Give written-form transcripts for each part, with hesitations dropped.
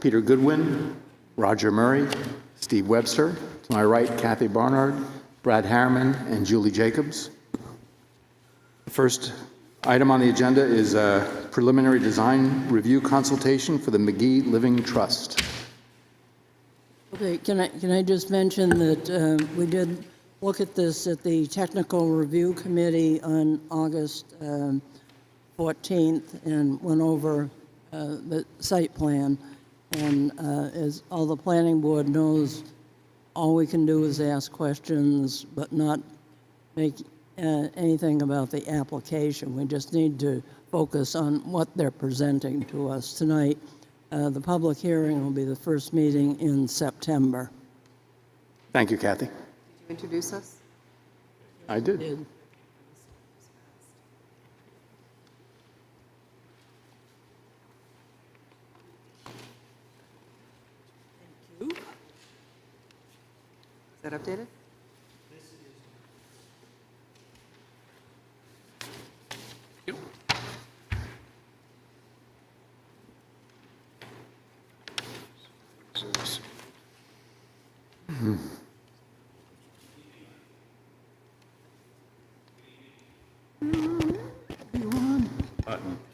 Peter Goodwin, Roger Murray, Steve Webster. To my right, Kathy Barnard, Brad Harriman, and Julie Jacobs. The first item on the agenda is a preliminary design review consultation for the McGee Living Trust. Okay, can I just mention that we did look at this at the Technical Review Committee on August 14th and went over the site plan. And as all the planning board knows, all we can do is ask questions, but not make anything about the application. We just need to focus on what they're presenting to us tonight. The public hearing will be the first meeting in September. Thank you, Kathy. Did you introduce us? I did. Is that updated?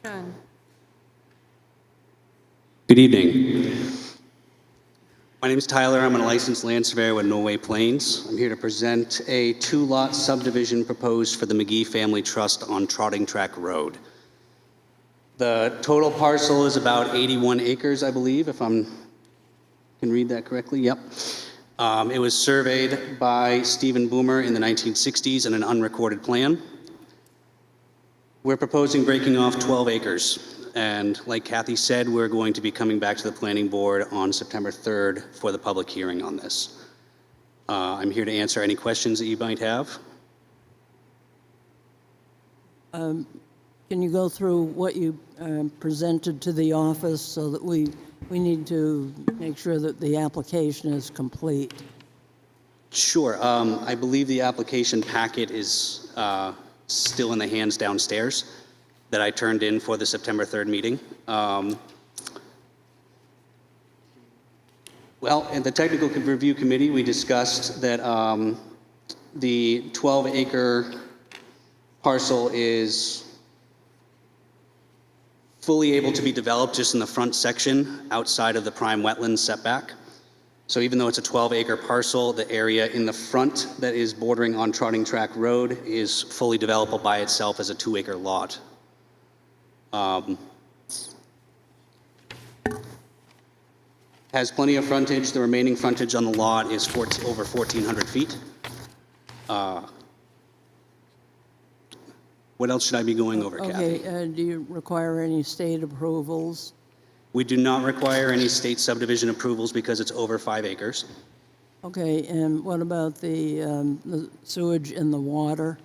Ken. Good evening. My name is Tyler. I'm a licensed land surveyor with Norway Plains. I'm here to present a two-lot subdivision proposed for the McGee Family Trust on Trotting Track Road. The total parcel is about 81 acres, I believe, if I can read that correctly. Yep. It was surveyed by Stephen Boomer in the 1960s in an unrecorded plan. We're proposing breaking off 12 acres. And like Kathy said, we're going to be coming back to the planning board on September 3rd for the public hearing on this. I'm here to answer any questions that you might have. Can you go through what you presented to the office so that we need to make sure that the application is complete? Sure. I believe the application packet is still in the hands downstairs that I turned in for the September 3rd meeting. Well, in the Technical Review Committee, we discussed that the 12-acre parcel is fully able to be developed just in the front section outside of the prime wetland setback. So even though it's a 12-acre parcel, the area in the front that is bordering on Trotting Track Road is fully developable by itself as a 2-acre lot. Has plenty of frontage. The remaining frontage on the lot is over 1,400 feet. What else should I be going over, Kathy? Okay, do you require any state approvals? We do not require any state subdivision approvals because it's over 5 acres. Okay, and what about the sewage and the water?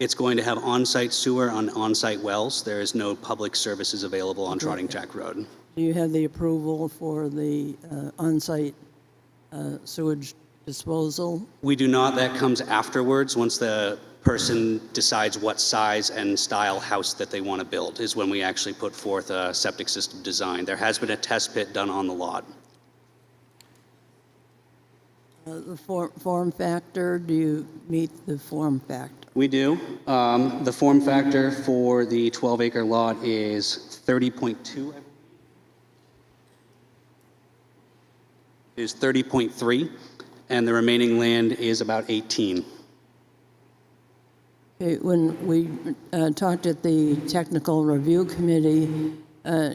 It's going to have on-site sewer on on-site wells. There is no public services available on Trotting Track Road. Do you have the approval for the on-site sewage disposal? We do not. That comes afterwards. Once the person decides what size and style house that they want to build is when we actually put forth a septic system design. There has been a test pit done on the lot. The form factor, do you meet the form factor? We do. The form factor for the 12-acre lot is 30.2. Is 30.3, and the remaining land is about 18. Okay, when we talked at the Technical Review Committee,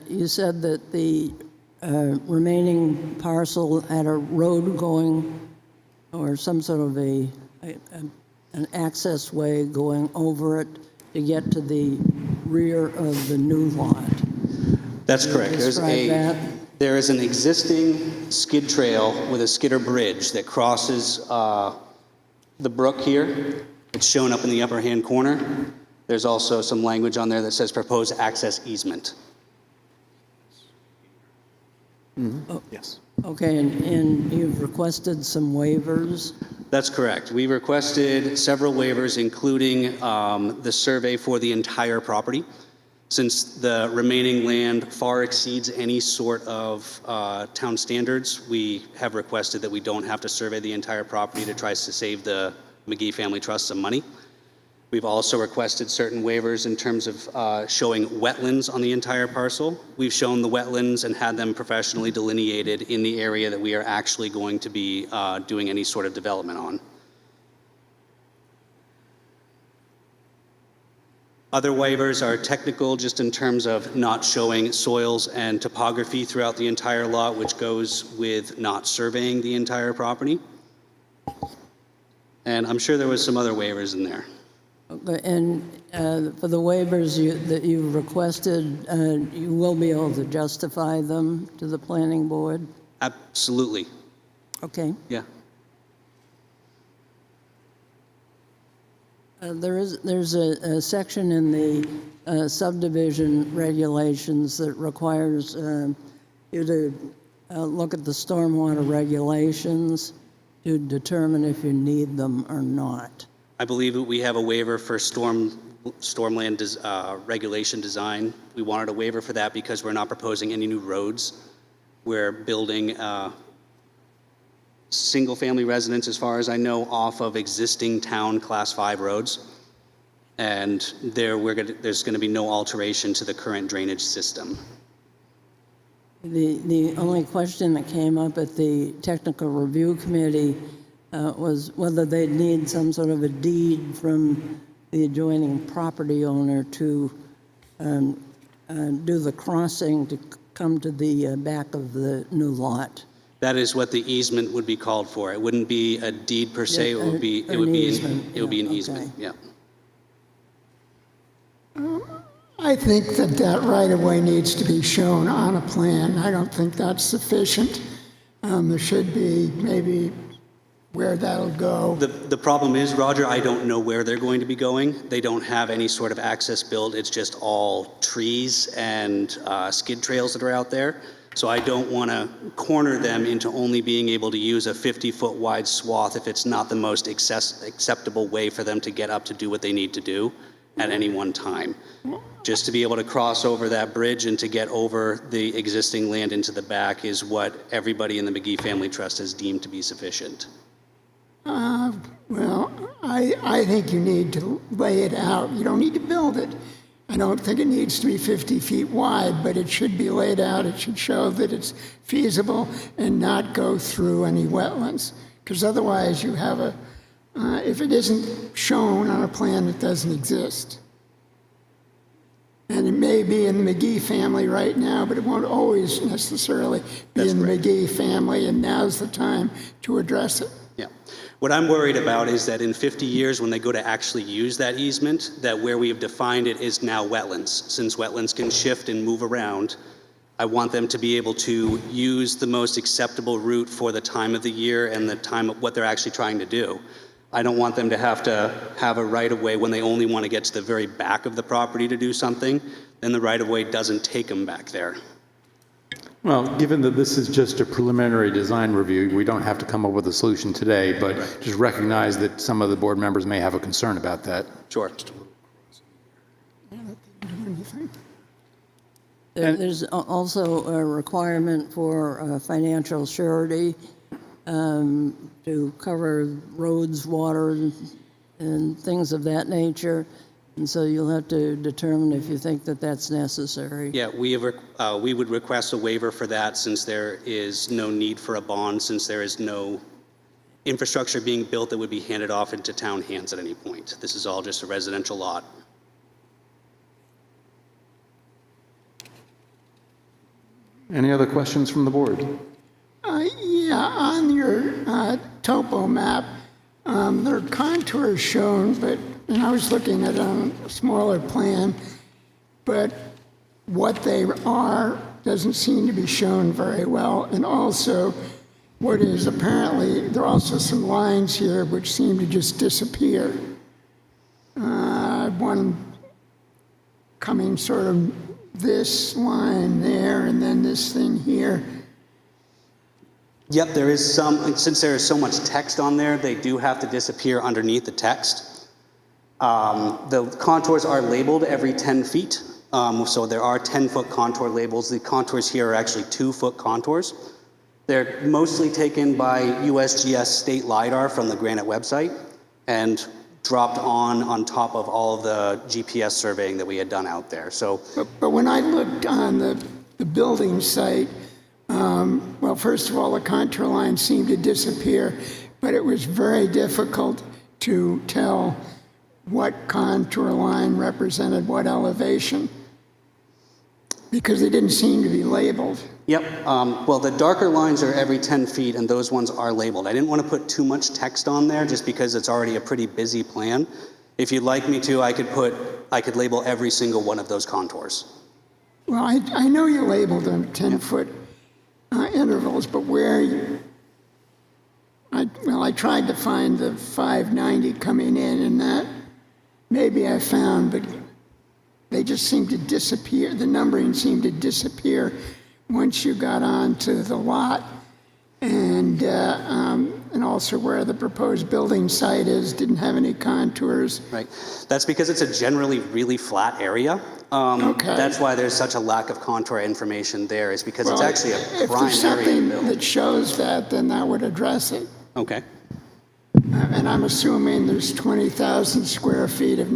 you said that the remaining parcel had a road going or some sort of an access way going over it to get to the rear of the new lot. That's correct. There is an existing skid trail with a skidder bridge that crosses the brook here. It's shown up in the upper hand corner. There's also some language on there that says proposed access easement. Mm-hmm. Oh, yes. Okay, and you've requested some waivers? That's correct. We requested several waivers, including the survey for the entire property. Since the remaining land far exceeds any sort of town standards, we have requested that we don't have to survey the entire property to try to save the McGee Family Trust some money. We've also requested certain waivers in terms of showing wetlands on the entire parcel. We've shown the wetlands and had them professionally delineated in the area that we are actually going to be doing any sort of development on. Other waivers are technical, just in terms of not showing soils and topography throughout the entire lot, which goes with not surveying the entire property. And I'm sure there was some other waivers in there. Okay, and for the waivers that you've requested, you will be able to justify them to the planning board? Absolutely, Okay. yeah. There's a section in the subdivision regulations that requires you to look at the stormwater regulations to determine if you need them or not. I believe that we have a waiver for stormland regulation design. We wanted a waiver for that because we're not proposing any new roads. We're building single-family residence, as far as I know, off of existing town Class 5 roads. And there's going to be no alteration to the current drainage system. The only question that came up at the technical review committee was whether they'd need some sort of a deed from the adjoining property owner to do the crossing to come to the back of the new lot. That is what the easement would be called for. It wouldn't be a deed per se. Yeah, It would be an easement, it would be an yeah, easement. okay. Yeah. I think that right-of-way needs to be shown on a plan. I don't think that's sufficient. There should be maybe where that'll go. The problem is, Roger, I don't know where they're going to be going. They don't have any sort of access built. It's just all trees and skid trails that are out there. So I don't want to corner them into only being able to use a 50-foot wide swath if it's not the most acceptable way for them to get up to do what they need to do at any one time. Just to be able to cross over that bridge and to get over the existing land into the back is what everybody in the McGee Family Trust has deemed to be sufficient. Well, I think you need to lay it out. You don't need to build it. I don't think it needs to be 50 feet wide, but it should be laid out. It should show that it's feasible and not go through any wetlands. Because otherwise you have if it isn't shown on a plan, it doesn't exist. And it may be in the McGee family right now, but it won't always necessarily be in the McGee family, and now's the time to address it. Yeah. What I'm worried about is that in 50 years, when they go to actually use that easement, that where we have defined it is now wetlands. Since wetlands can shift and move around, I want them to be able to use the most acceptable route for the time of the year and the time of what they're actually trying to do. I don't want them to have a right-of-way when they only want to get to the very back of the property to do something, then the right-of-way doesn't take them back there. Well, given that this is just a preliminary design review, we don't have to come up with a solution today, but just recognize that some of the board members may have a concern about that. Sure. There's also a requirement for financial surety to cover roads, water, and things of that nature. And so you'll have to determine if you think that that's necessary. Yeah, we would request a waiver for that, since there is no need for a bond, since there is no infrastructure being built that would be handed off into town hands at any point. This is all just a residential lot. Any other questions from the board? Yeah, on your topo map, there are contours shown, and I was looking at a smaller plan, but what they are doesn't seem to be shown very well. And also, what is apparently, there are also some lines here which seem to just disappear. One coming sort of this line there, and then this thing here. Yep, there is some, since there is so much text on there, they do have to disappear underneath the text. The contours are labeled every 10 feet So there are 10-foot contour labels. The contours here are actually 2-foot contours. They're mostly taken by USGS state LiDAR from the Granite website and dropped on top of all of the GPS surveying that we had done out there. So, But when I looked on the building site, well, first of all, the contour lines seemed to disappear, but it was very difficult to tell what contour line represented what elevation because they didn't seem to be labeled. yep. Well, the darker lines are every 10 feet, and those ones are labeled. I didn't want to put too much text on there just because it's already a pretty busy plan. If you'd like me to, I could label every single one of those contours. Well, I know you labeled them 10-foot intervals, but where I tried to find the 590 coming in, and that maybe I found, but they just seemed to disappear. The numbering seemed to disappear once you got onto the lot, and also where the proposed building site is didn't have any contours. Right. That's because it's a generally really flat area. Okay. That's why there's such a lack of contour information there, is because it's Well, actually a if prime there's area to something build. that shows that, then that would address it. Okay. And I'm assuming there's 20,000 square feet of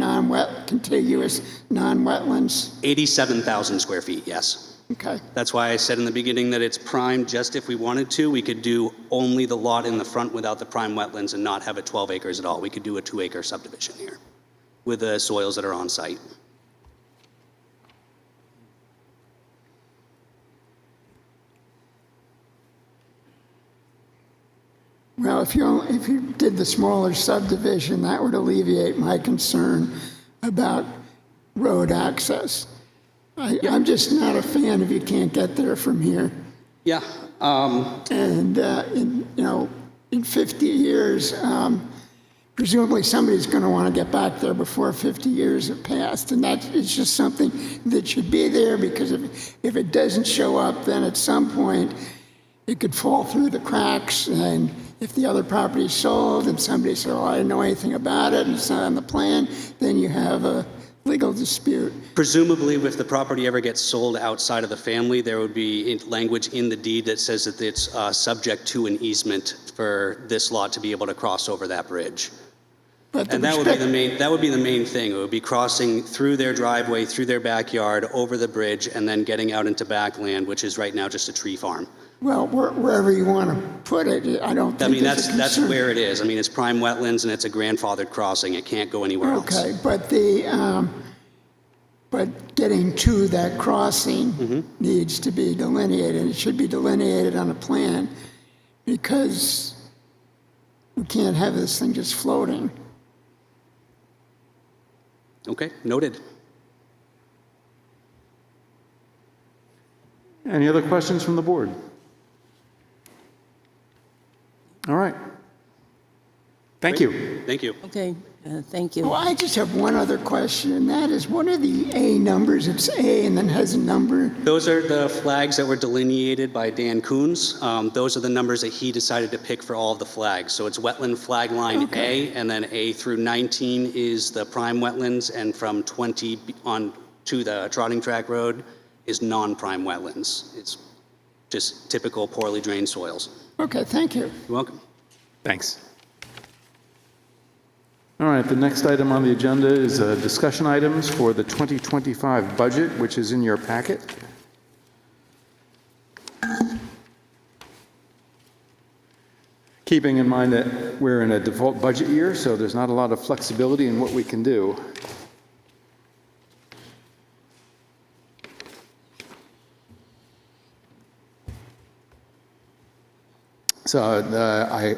contiguous non-wetlands. 87,000 square feet, yes. Okay. That's why I said in the beginning that it's prime. Just if we wanted to, we could do only the lot in the front without the prime wetlands and not have it 12 acres at all. We could do a 2-acre subdivision here with the soils that are on site. Well, if you did the smaller subdivision, that would alleviate my concern about road access. I'm just not a fan if you can't get there from here. Yeah. And in 50 years, presumably somebody's going to want to get back there before 50 years have passed, and that is just something that should be there, because if it doesn't show up, then at some point it could fall through the cracks. And if the other property is sold and somebody says, "Oh, I didn't know anything about it and it's not on the plan," then you have a legal dispute. Presumably, if the property ever gets sold outside of the family, there would be language in the deed that says that it's subject to an easement for this lot to be able to cross over that bridge. But And that would be the main thing. It would be crossing through their driveway, through their backyard, over the bridge, and then getting out into backland, which is right now just a tree farm. Well, wherever you want to put it, I don't think I mean, there's a that's concern. where it is. I mean, it's prime wetlands and it's a grandfathered crossing. It can't go anywhere else. Okay, but getting to that crossing needs to be delineated. It should be delineated on a plan, because we can't have this thing just floating. Okay, noted. Any other questions from the board? All right. Thank you. Thank you. Okay, thank you. Well, I just have one other question, and that is, what are the A numbers? It's A and then has a number. Those are the flags that were delineated by Dan Coons. Those are the numbers that he decided to pick for all of the flags. So it's wetland flag line A, and then A through 19 is the prime wetlands, and from 20 on to the trotting track road is non-prime wetlands. It's just typical poorly drained soils. Okay, thank you. You're welcome. Thanks. All right, the next item on the agenda is discussion items for the 2025 budget, which is in your packet. Keeping in mind that we're in a default budget year, so there's not a lot of flexibility in what we can do. So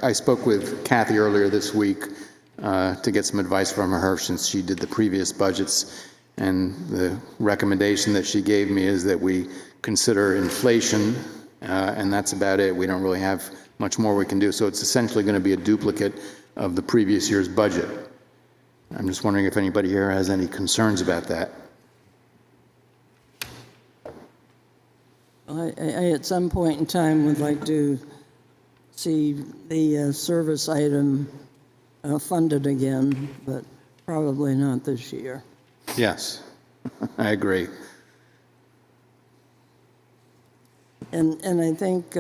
I spoke with Kathy earlier this week to get some advice from her, since she did the previous budgets. And the recommendation that she gave me is that we consider inflation, and that's about it. We don't really have much more we can do. So it's essentially going to be a duplicate of the previous year's budget. I'm just wondering if anybody here has any concerns about that. I at some point in time would like to see the service item funded again, but probably not this year. Yes, I agree. And I think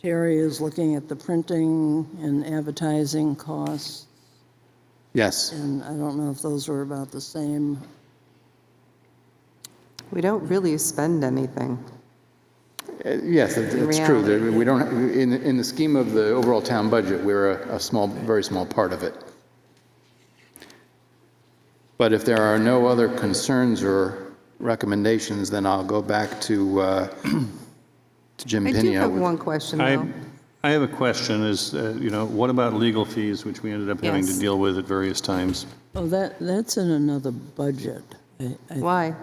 Terry is looking at the printing and advertising costs, Yes. and I don't know if those were about the same. We don't really spend anything. Yes, it's true. We don't, in the scheme of the overall town budget, we're a small, very small part of it. But if there are no other concerns or recommendations, then I'll go back to Jim I do Pinio. have one question, though. I have a question is, what about legal fees, which we ended up having to Yes. deal with at various times? Oh, that's in another budget. I Why?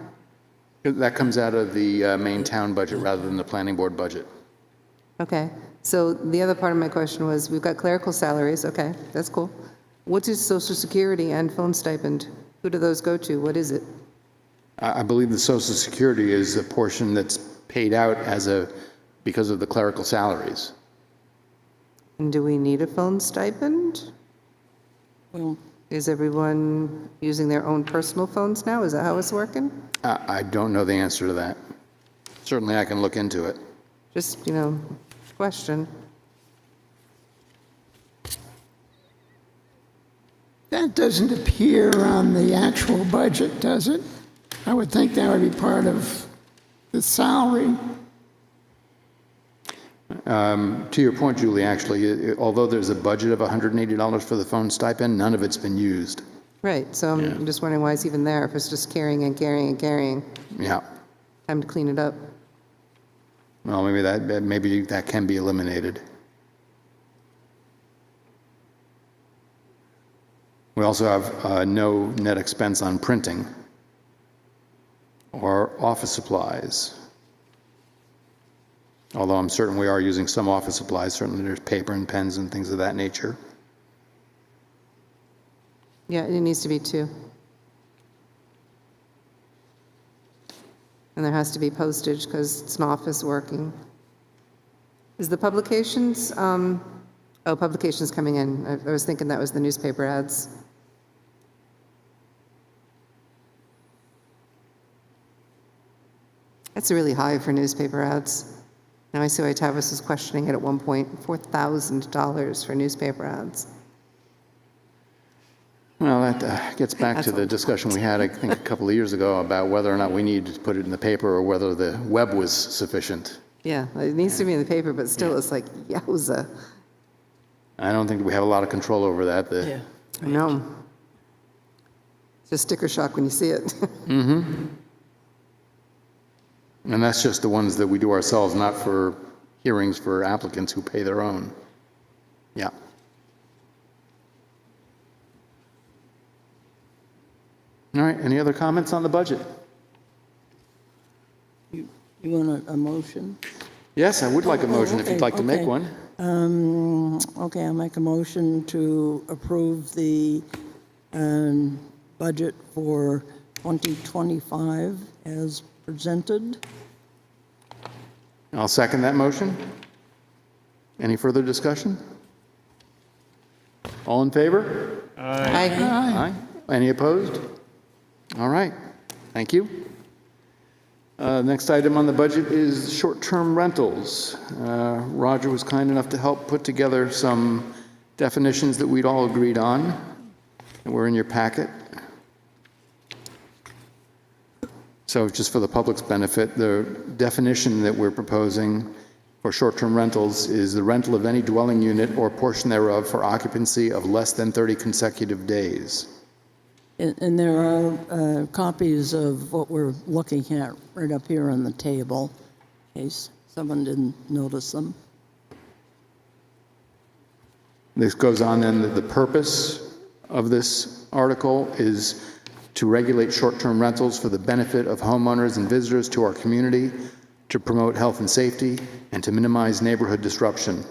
That comes out of the main town budget rather than the planning board budget. Okay, so the other part of my question was, we've got clerical salaries, okay, that's cool. What is Social Security and phone stipend? Who do those go to? What is it? I believe the Social Security is a portion that's paid out because of the clerical salaries. And do we need a phone stipend? Well, Is everyone using their own personal phones now? Is that how it's working? I don't know the answer to that. Certainly, I can look into it. Just, question. That doesn't appear on the actual budget, does it? I would think that would be part of the salary. To your point, Julie, actually, although there's a budget of $180 for the phone stipend, none of it's been used. Right, so I'm just wondering why it's even there, if it's just carrying and carrying and carrying. Yeah. Time to clean it up. Well, maybe that can be eliminated. We also have no net expense on printing or office supplies. Although I'm certain we are using some office supplies, certainly there's paper and pens and things of that nature. Yeah, it needs to be 2. And there has to be postage because it's an office working. Is the publications, publications coming in. I was thinking that was the newspaper ads. That's really high for newspaper ads. Now I see why Tavis was questioning it at one point, $4,000 for newspaper ads. Well, that gets back to the discussion we had, I think, a couple of years ago about whether or not we needed to put it in the paper or whether the web was sufficient. Yeah, it needs to be in the paper, but still, it's like, yowza. I don't think we have a lot of control over that. I know. It's just sticker shock when you see it. And that's just the ones that we do ourselves, not for hearings for applicants who pay their own. Yeah. All right, any other comments on the budget? you want a motion? Yes, I would like a motion if you'd like to make okay. one. Okay, I'll make a motion to approve the budget for 2025 as presented. I'll second that motion. Any further discussion? All in favor? Aye. Aye. Any opposed? All right, thank you. Next item on the budget is short-term rentals. Roger was kind enough to help put together some definitions that we'd all agreed on, and were in your packet. So just for the public's benefit, the definition that we're proposing for short-term rentals is the rental of any dwelling unit or portion thereof for occupancy of less than 30 consecutive days. And there are copies of what we're looking at right up here on the table, in case someone didn't notice them. This goes on then, that the purpose of this article is to regulate short-term rentals for the benefit of homeowners and visitors to our community, to promote health and safety, and to minimize neighborhood disruption.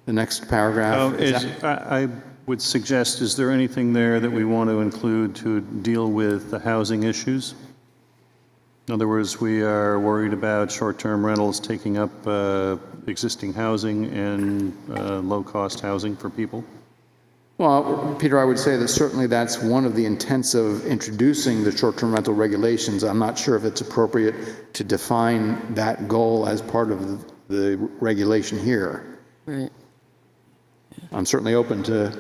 The next paragraph I would suggest, is there anything there that we want to include to deal with the housing issues? In other words, we are worried about short-term rentals taking up existing housing and low-cost housing for people. Well, Peter, I would say that certainly that's one of the intents of introducing the short-term rental regulations. I'm not sure if it's appropriate to define that goal as part of the regulation here. Right. I'm certainly open to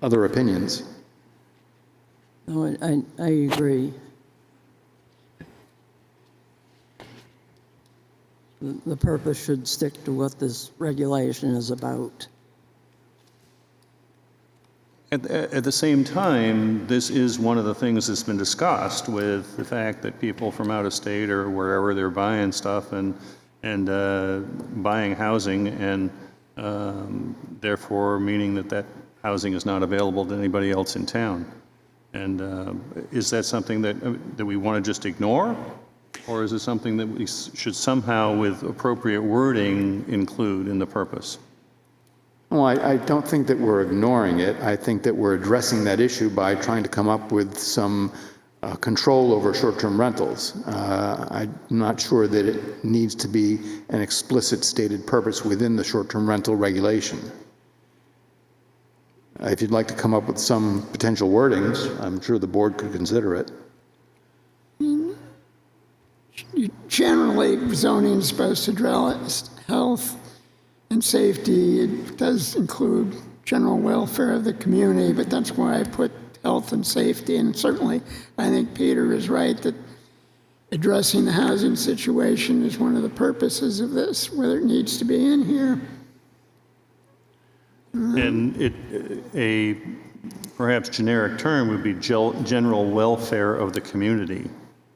other opinions. No, I agree. The purpose should stick to what this regulation is about. At the same time, this is one of the things that's been discussed with the fact that people from out of state or wherever they're buying stuff and buying housing, and therefore meaning that housing is not available to anybody else in town. And is that something that we want to just ignore? Or is it something that we should somehow, with appropriate wording, include in the purpose? Well, I don't think that we're ignoring it. I think that we're addressing that issue by trying to come up with some control over short-term rentals. I'm not sure that it needs to be an explicit stated purpose within the short-term rental regulation. If you'd like to come up with some potential wordings, I'm sure the board could consider it. Generally, zoning is supposed to address health and safety. It does include general welfare of the community, but that's why I put health and safety. And certainly, I think Peter is right that addressing the housing situation is one of the purposes of this, whether it needs to be in here. And a perhaps generic term would be general welfare of the community,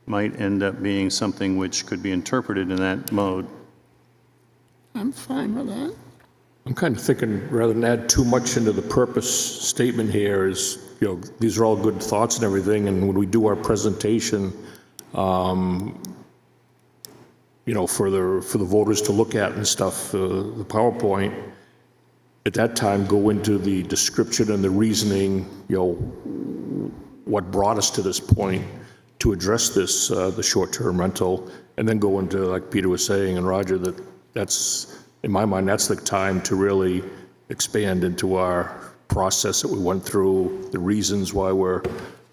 might end up being something which could be interpreted in that mode. I'm fine with that. I'm kind of thinking, rather than add too much into the purpose statement here, is, these are all good thoughts and everything, and when we do our presentation, for the voters to look at and stuff, the PowerPoint, at that time, go into the description and the reasoning, what brought us to this point to address this, the short-term rental, and then go into, like Peter was saying, and Roger, that's, in my mind, that's the time to really expand into our process that we went through, the reasons why we're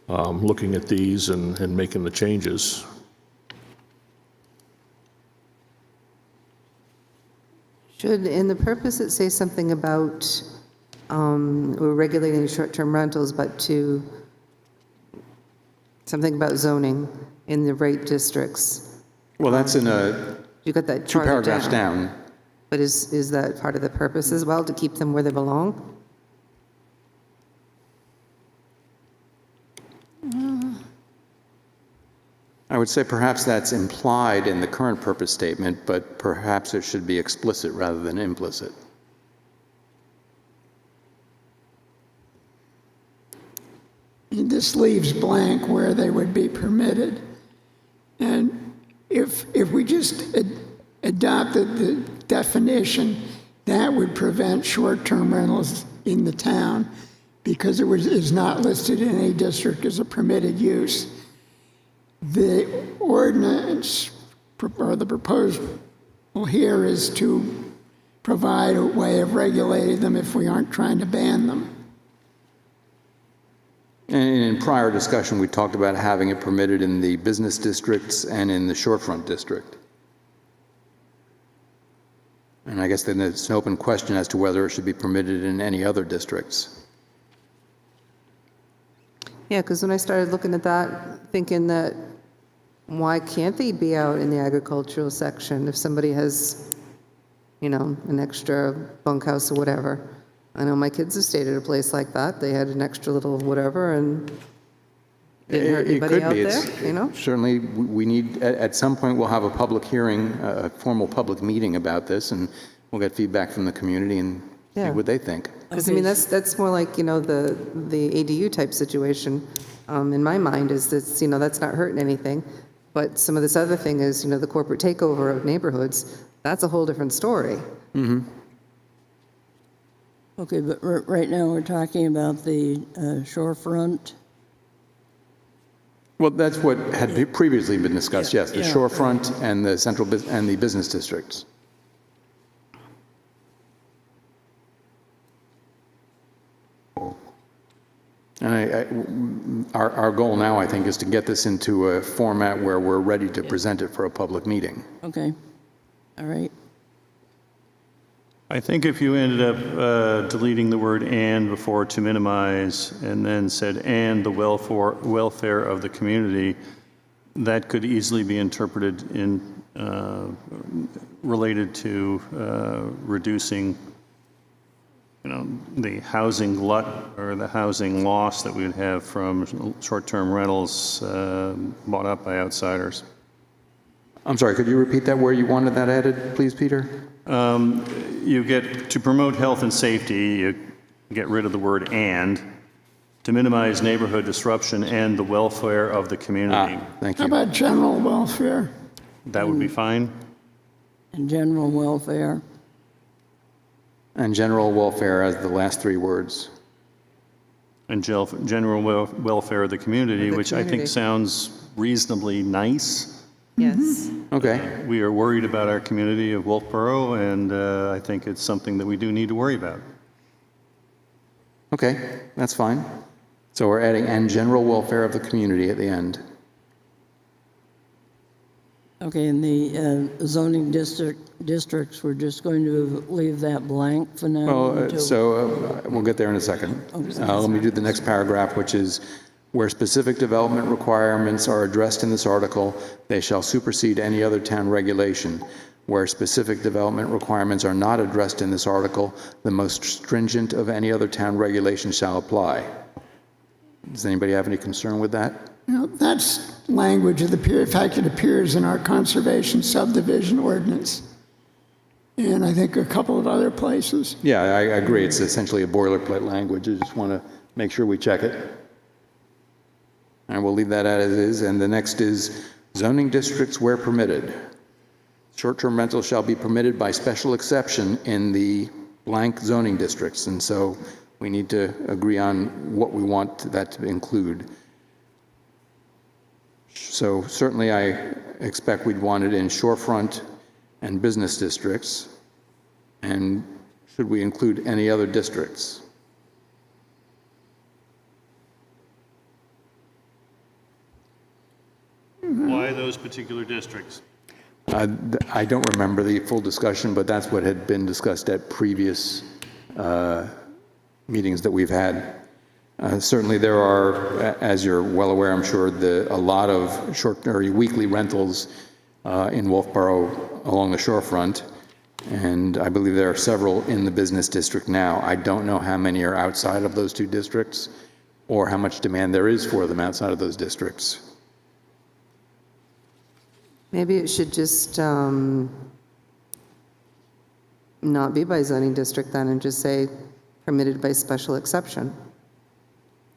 looking at these and making the changes. Should, in the purpose, it say something about we're regulating short-term rentals, but to something about zoning in the right districts? Well, that's in You got that two farther paragraphs down. But is that part of the purpose as well, to keep them where they belong? I would say perhaps that's implied in the current purpose statement, but perhaps it should be explicit rather than implicit. This leaves blank where they would be permitted. And if we just adopted the definition, that would prevent short-term rentals in the town because it is not listed in any district as a permitted use. The ordinance, or the proposal here, is to provide a way of regulating them if we aren't trying to ban them. And in prior discussion, we talked about having it permitted in the business districts and in the shorefront district. And I guess then it's an open question as to whether it should be permitted in any other districts. Yeah, because when I started looking at that, thinking that why can't they be out in the agricultural section if somebody has, an extra bunkhouse or whatever? I know my kids have stayed at a place like that. They had an extra little whatever and didn't hurt anybody out there, Certainly, we need, at some point, we'll have a public hearing, a formal public meeting about this, and we'll get feedback from the community and see Yeah. what they think. Because, that's more like, the ADU type situation, in my mind, is that, that's not hurting anything. But some of this other thing is, the corporate takeover of neighborhoods, that's a whole different story. Mm-hmm. Okay, but right now we're talking about the shorefront. Well, that's what had previously been discussed, yes, the Yeah. shorefront and the and the business districts. And our goal now, I think, is to get this into a format where we're ready to present it for a public meeting. Okay, all right. I think if you ended up deleting the word "and" before to minimize, and then said "and the welfare of the community," that could easily be interpreted in related to reducing, the housing glut or the housing loss that we would have from short-term rentals bought up by outsiders. I'm sorry, could you repeat that, where you wanted that added, please, Peter? You get to promote health and safety, you get rid of the word "and," to minimize neighborhood disruption and the welfare of the community. Thank How you. about general welfare? That would be fine. And general welfare. And general welfare as the last three words. And general welfare of the community, Of the which I think community. sounds reasonably nice. Yes. Okay, We are worried about our community of Wolfeboro, and I think it's something that we do need to worry about. okay, that's fine. So we're adding "and general welfare of the community" at the end. Okay, in the zoning districts, we're just going to leave that blank for now? Well, until- we'll get there in a second. Okay. Let me do the next paragraph, which is, where specific development requirements are addressed in this article, they shall supersede any other town regulation. Where specific development requirements are not addressed in this article, the most stringent of any other town regulation shall apply. Does anybody have any concern with that? That's language of in fact, it appears in our conservation subdivision ordinance. And I think a couple of other places. Yeah, I agree. It's essentially a boilerplate language. I just want to make sure we check it. And we'll leave that as is. And the next is zoning districts where permitted. Short-term rentals shall be permitted by special exception in the blank zoning districts. And so we need to agree on what we want that to include. So certainly I expect we'd want it in shorefront and business districts. And should we include any other districts? Why those particular districts? I don't remember the full discussion, but that's what had been discussed at previous meetings that we've had. Certainly there are, as you're well aware, I'm sure, a lot of short or weekly rentals in Wolfeboro along the shorefront, and I believe there are several in the business district now. I don't know how many are outside of those two districts or how much demand there is for them outside of those districts. Maybe it should just not be by zoning district then and just say permitted by special exception.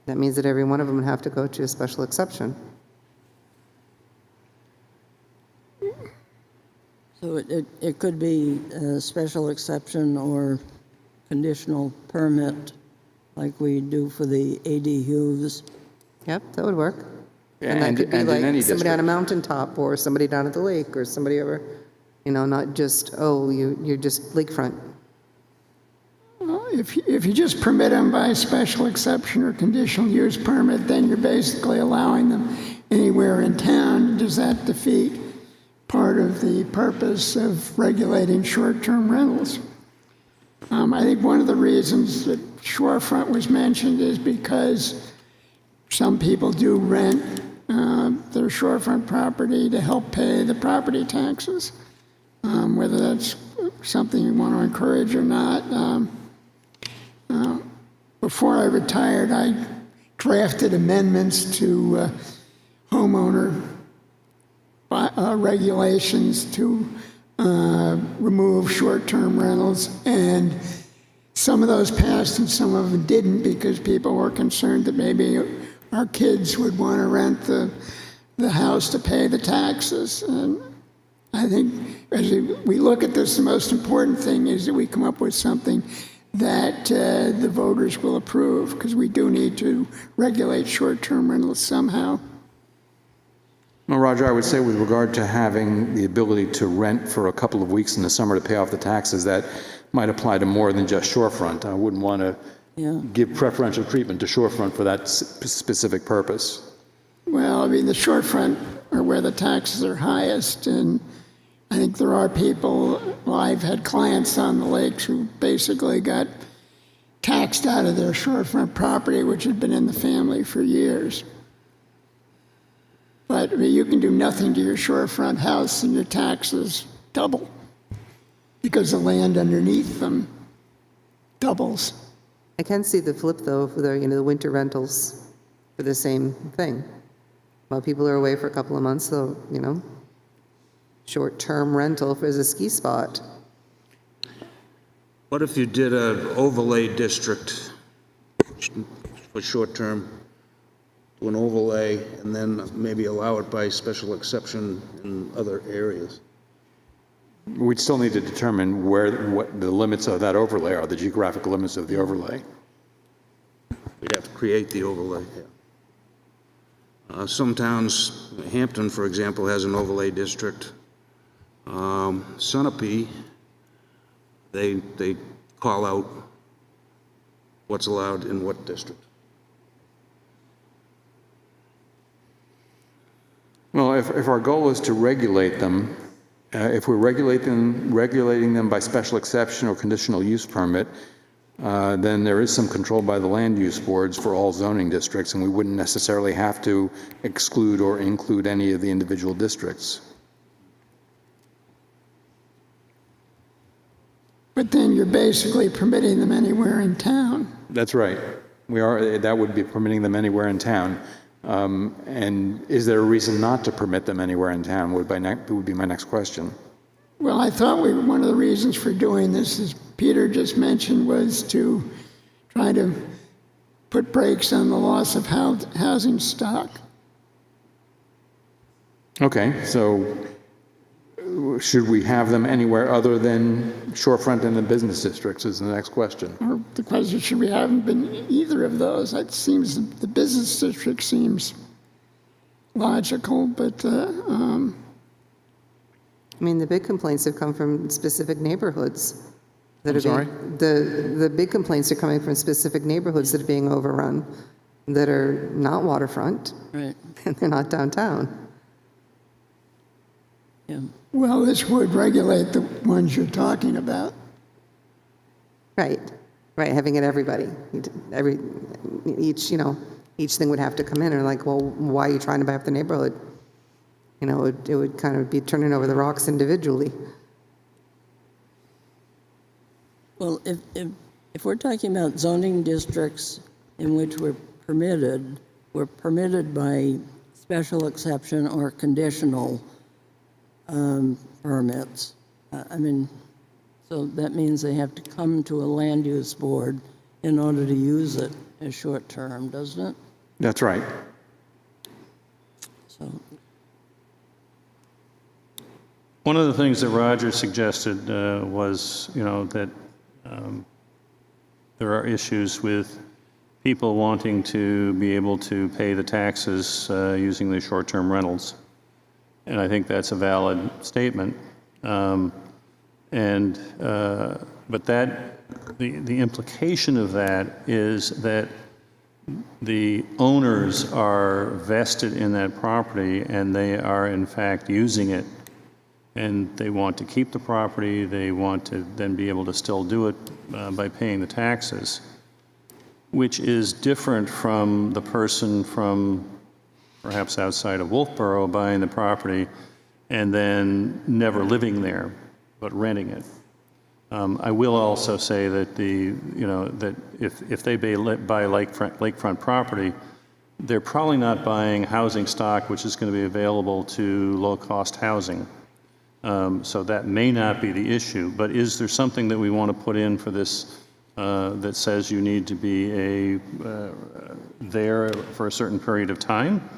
That means that every one of them would have to go to a special exception. So it could be a special exception or conditional permit, like we do for the ADUs. Yep, that would work. And that could be in any like somebody on a district. mountaintop or somebody down at the lake or somebody over, not just, oh, you're just lakefront. If you just permit them by special exception or conditional use permit, then you're basically allowing them anywhere in town. Does that defeat part of the purpose of regulating short-term rentals? I think one of the reasons that shorefront was mentioned is because some people do rent their shorefront property to help pay the property taxes. Whether that's something you want to encourage or not. Before I retired, I drafted amendments to homeowner regulations to remove short-term rentals, and some of those passed and some of them didn't because people were concerned that maybe our kids would want to rent the house to pay the taxes. And I think as we look at this, the most important thing is that we come up with something that the voters will approve, because we do need to regulate short-term rentals somehow. Well, Roger, I would say with regard to having the ability to rent for a couple of weeks in the summer to pay off the taxes, that might apply to more than just shorefront. I wouldn't want to Yeah. give preferential treatment to shorefront for that specific purpose. Well, I mean, the shorefront are where the taxes are highest, and I think there are people, well, I've had clients on the lakes who basically got taxed out of their shorefront property, which had been in the family for years. But I mean, you can do nothing to your shorefront house and your taxes double because the land underneath them doubles. I can see the flip, though, for the winter rentals for the same thing. While people are away for a couple of months, they'll, short-term rental if there's a ski spot. What if you did an overlay district for short-term, do an overlay, and then maybe allow it by special exception in other areas? We'd still need to determine what the limits of that overlay are, the geographic limits of the overlay. We'd have to create the overlay, yeah. Some towns, Hampton, for example, has an overlay district. Sunapee, they call out what's allowed in what district. Well, if our goal is to regulate them, if we're regulating them by special exception or conditional use permit, then there is some control by the land use boards for all zoning districts, and we wouldn't necessarily have to exclude or include any of the individual districts. But then you're basically permitting them anywhere in town. That's right. That would be permitting them anywhere in town. And is there a reason not to permit them anywhere in town would be my next question. Well, I thought one of the reasons for doing this, as Peter just mentioned, was to try to put brakes on the loss of housing stock. Okay, so should we have them anywhere other than shorefront and the business districts is the next question. Or the question, should we have them in either of those? It seems the business district seems logical, but I mean, the big complaints have come from specific neighborhoods. I'm sorry? The big complaints are coming from specific neighborhoods that are being overrun, that are not waterfront, Right. and they're not downtown. Yeah. well, this would regulate the ones you're talking about. Right, having it everybody. Each thing would have to come in, and like, well, why are you trying to buy up the neighborhood? It would kind of be turning over the rocks individually. Well, if we're talking about zoning districts in which we're permitted by special exception or conditional permits. So that means they have to come to a land use board in order to use it as short term, doesn't it? That's right. So, One of the things that Roger suggested was, that there are issues with people wanting to be able to pay the taxes using the short-term rentals. And I think that's a valid statement. But the implication of that is that the owners are vested in that property and they are in fact using it, and they want to keep the property. They want to then be able to still do it by paying the taxes, which is different from the person from perhaps outside of Wolfeboro buying the property and then never living there, but renting it. I will also say that that if they buy lakefront property, they're probably not buying housing stock which is going to be available to low-cost housing. So that may not be the issue. But is there something that we want to put in for this that says you need to be there for a certain period of time?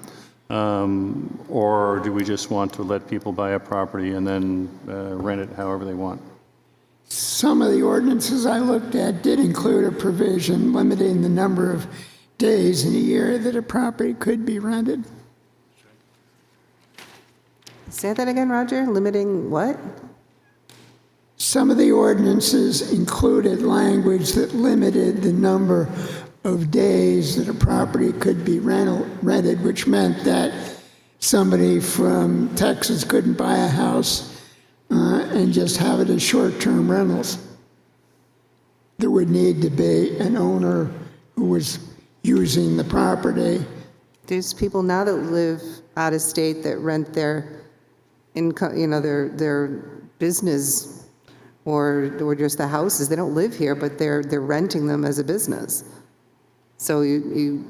Or do we just want to let people buy a property and then rent it however they want? Some of the ordinances I looked at did include a provision limiting the number of days in a year that a property could be rented. Say that again, Roger? Limiting what? some of the ordinances included language that limited the number of days that a property could be rented, which meant that somebody from Texas couldn't buy a house and just have it as short-term rentals. There would need to be an owner who was using the property. There's people now that live out of state that rent their income, their business or just the houses. They don't live here, but they're renting them as a business. So you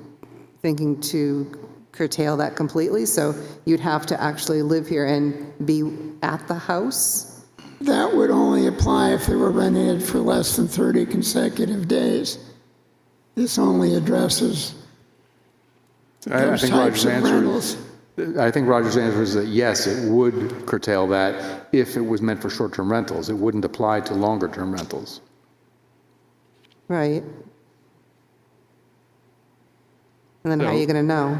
thinking to curtail that completely? So you'd have to actually live here and be at the house? That would only apply if they were renting it for less than 30 consecutive days. This only addresses those types of rentals. I think Roger's answer is that yes, it would curtail that if it was meant for short-term rentals. It wouldn't apply to longer-term rentals. Right. And then how are you going to know?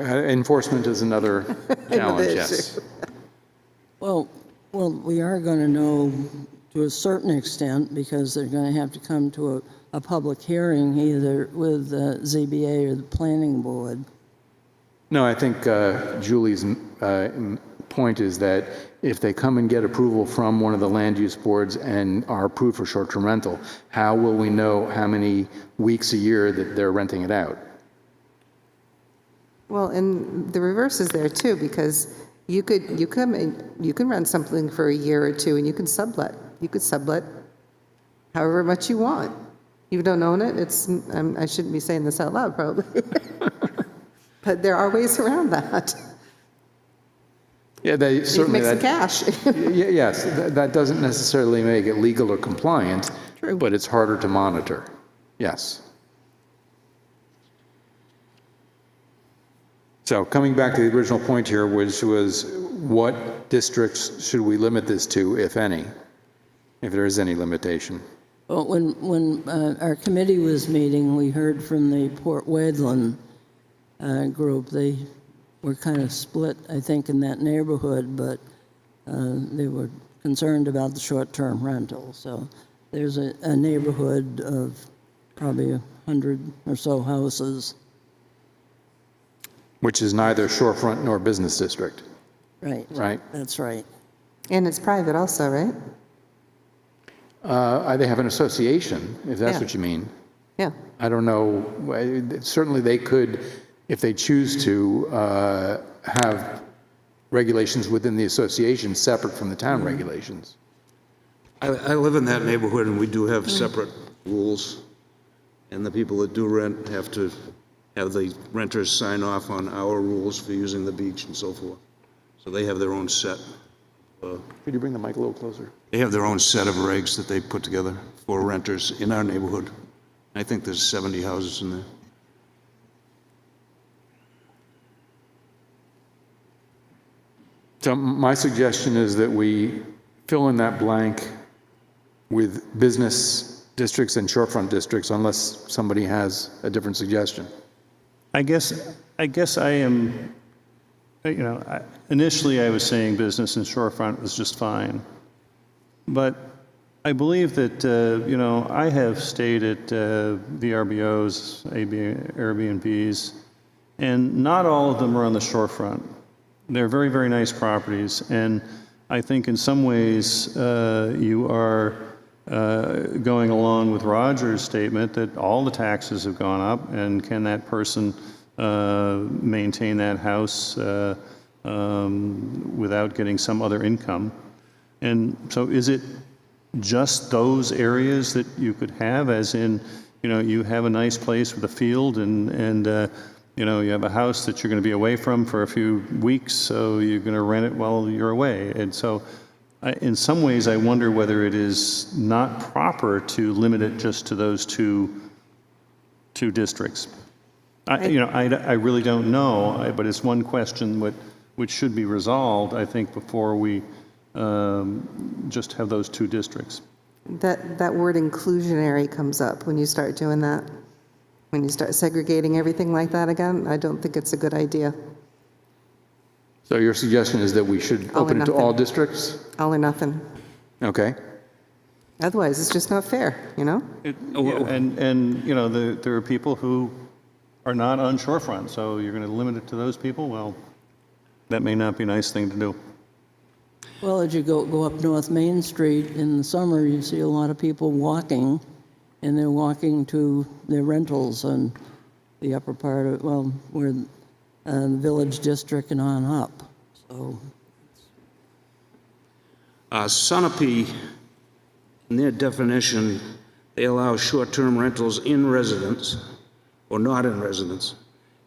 Enforcement is another challenge, issue. yes. Well, we are going to know to a certain extent because they're going to have to come to a public hearing either with the ZBA or the planning board. No, I think Julie's point is that if they come and get approval from one of the land use boards and are approved for short-term rental, how will we know how many weeks a year that they're renting it out? Well, and the reverse is there too, because you can rent something for a year or two and you can sublet. You could sublet however much you want. You don't own it. I shouldn't be saying this out loud probably. But there are ways around that. Yeah, they certainly. You can make some cash. Yes, that doesn't necessarily make it legal or compliant, True. but it's harder to monitor. Yes. So coming back to the original point here, which was what districts should we limit this to, if any, if there is any limitation? Well, when our committee was meeting, we heard from the Port Wayland group. They were kind of split, I think, in that neighborhood, but they were concerned about the short-term rental. So there's a neighborhood of probably 100 or so houses. Which is neither shorefront nor business district, Right. right? That's right. And it's private also, right? They have an association, if that's Yeah. what you mean. Yeah. I don't know. Certainly they could, if they choose to, have regulations within the association separate from the town regulations. I live in that neighborhood, and we do have separate rules, and the people that do rent have to have the renters sign off on our rules for using the beach and so forth. So they have their own set. Could you bring the mic a little closer? They have their own set of regs that they put together for renters in our neighborhood. I think there's 70 houses in there. So my suggestion is that we fill in that blank with business districts and shorefront districts unless somebody has a different suggestion. I guess I am, initially I was saying business and shorefront was just fine. But I believe that, I have stayed at VRBOs, Airbnbs, and not all of them are on the shorefront. They're very, very nice properties, and I think in some ways you are going along with Roger's statement that all the taxes have gone up, and can that person maintain that house without getting some other income? And so is it just those areas that you could have, as in, you have a nice place with a field and you have a house that you're going to be away from for a few weeks, so you're going to rent it while you're away. And so in some ways, I wonder whether it is not proper to limit it just to those two districts. I really don't know, but it's one question which should be resolved, I think, before we just have those two districts. That word inclusionary comes up when you start doing that. When you start segregating everything like that again, I don't think it's a good idea. So your suggestion is that we should All or open it to all nothing. districts? All or nothing. Okay. Otherwise, it's just not fair, you know? And you know, there are people who are not on shorefront, so you're going to limit it to those people? Well, that may not be a nice thing to do. Well, as you go up North Main Street in the summer, you see a lot of people walking, and they're walking to their rentals on the upper part of, well, where the Village District and on up. So, Sunapee, in their definition, they allow short-term rentals in residence or not in residence.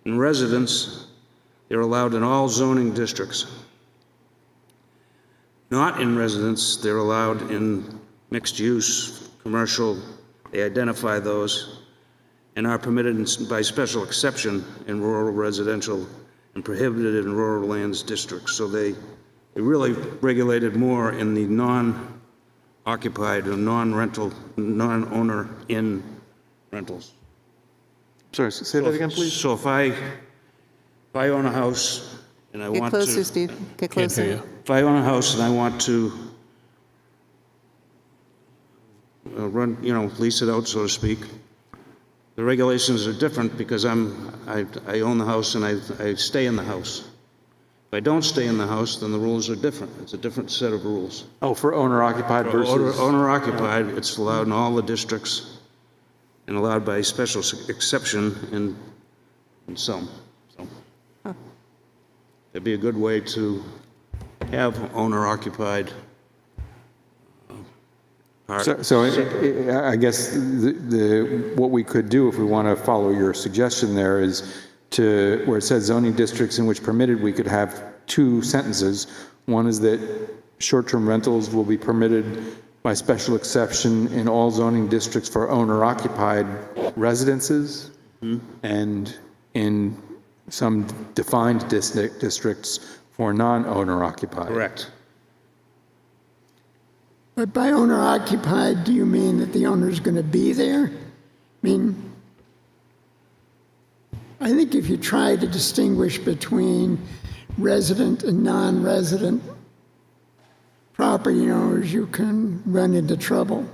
In residence, they're allowed in all zoning districts. Not in residence, they're allowed in mixed-use, commercial, they identify those, and are permitted by special exception in rural residential and prohibited in rural lands districts. So they really regulated more in the non-occupied or non-rental, non-owner in rentals. Sorry, say that again, please. So if I own a house and I Get want closer, to, Steve. Get Can't hear closer. you. if I own a house and I want to lease it out, so to speak, the regulations are different because I own the house and I stay in the house. If I don't stay in the house, then the rules are different. It's a different set of rules. Oh, for owner-occupied versus... Owner-occupied, it's allowed in all the districts and allowed by special exception in some. So it'd be a good way to have owner-occupied part. So I guess what we could do if we want to follow your suggestion there is to, where it says zoning districts in which permitted, we could have two sentences. One is that short-term rentals will be permitted by special exception in all zoning districts for owner-occupied residences and in some defined districts for non-owner occupied. Correct. But by owner occupied, do you mean that the owner's going to be there? I mean, I think if you try to distinguish between resident and non-resident property owners, you can run into trouble.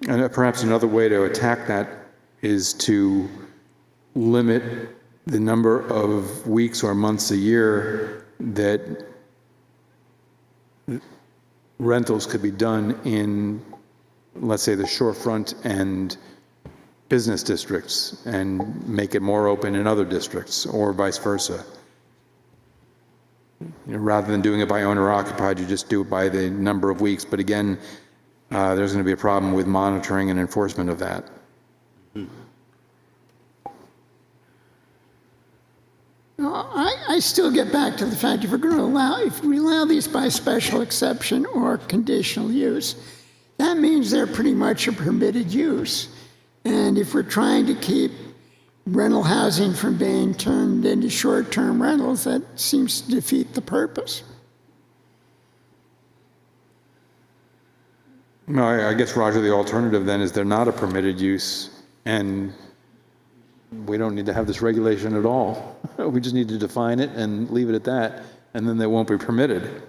And perhaps another way to attack that is to limit the number of weeks or months a year that rentals could be done in, let's say, the shorefront and business districts, and make it more open in other districts, or vice versa. Rather than doing it by owner occupied, you just do it by the number of weeks. But again, there's going to be a problem with monitoring and enforcement of that. I still get back to the fact if we allow these by special exception or conditional use, that means they're pretty much a permitted use. And if we're trying to keep rental housing from being turned into short-term rentals, that seems to defeat the purpose. No, I guess, Roger, the alternative then is they're not a permitted use, and we don't need to have this regulation at all. We just need to define it and leave it at that, and then they won't be permitted.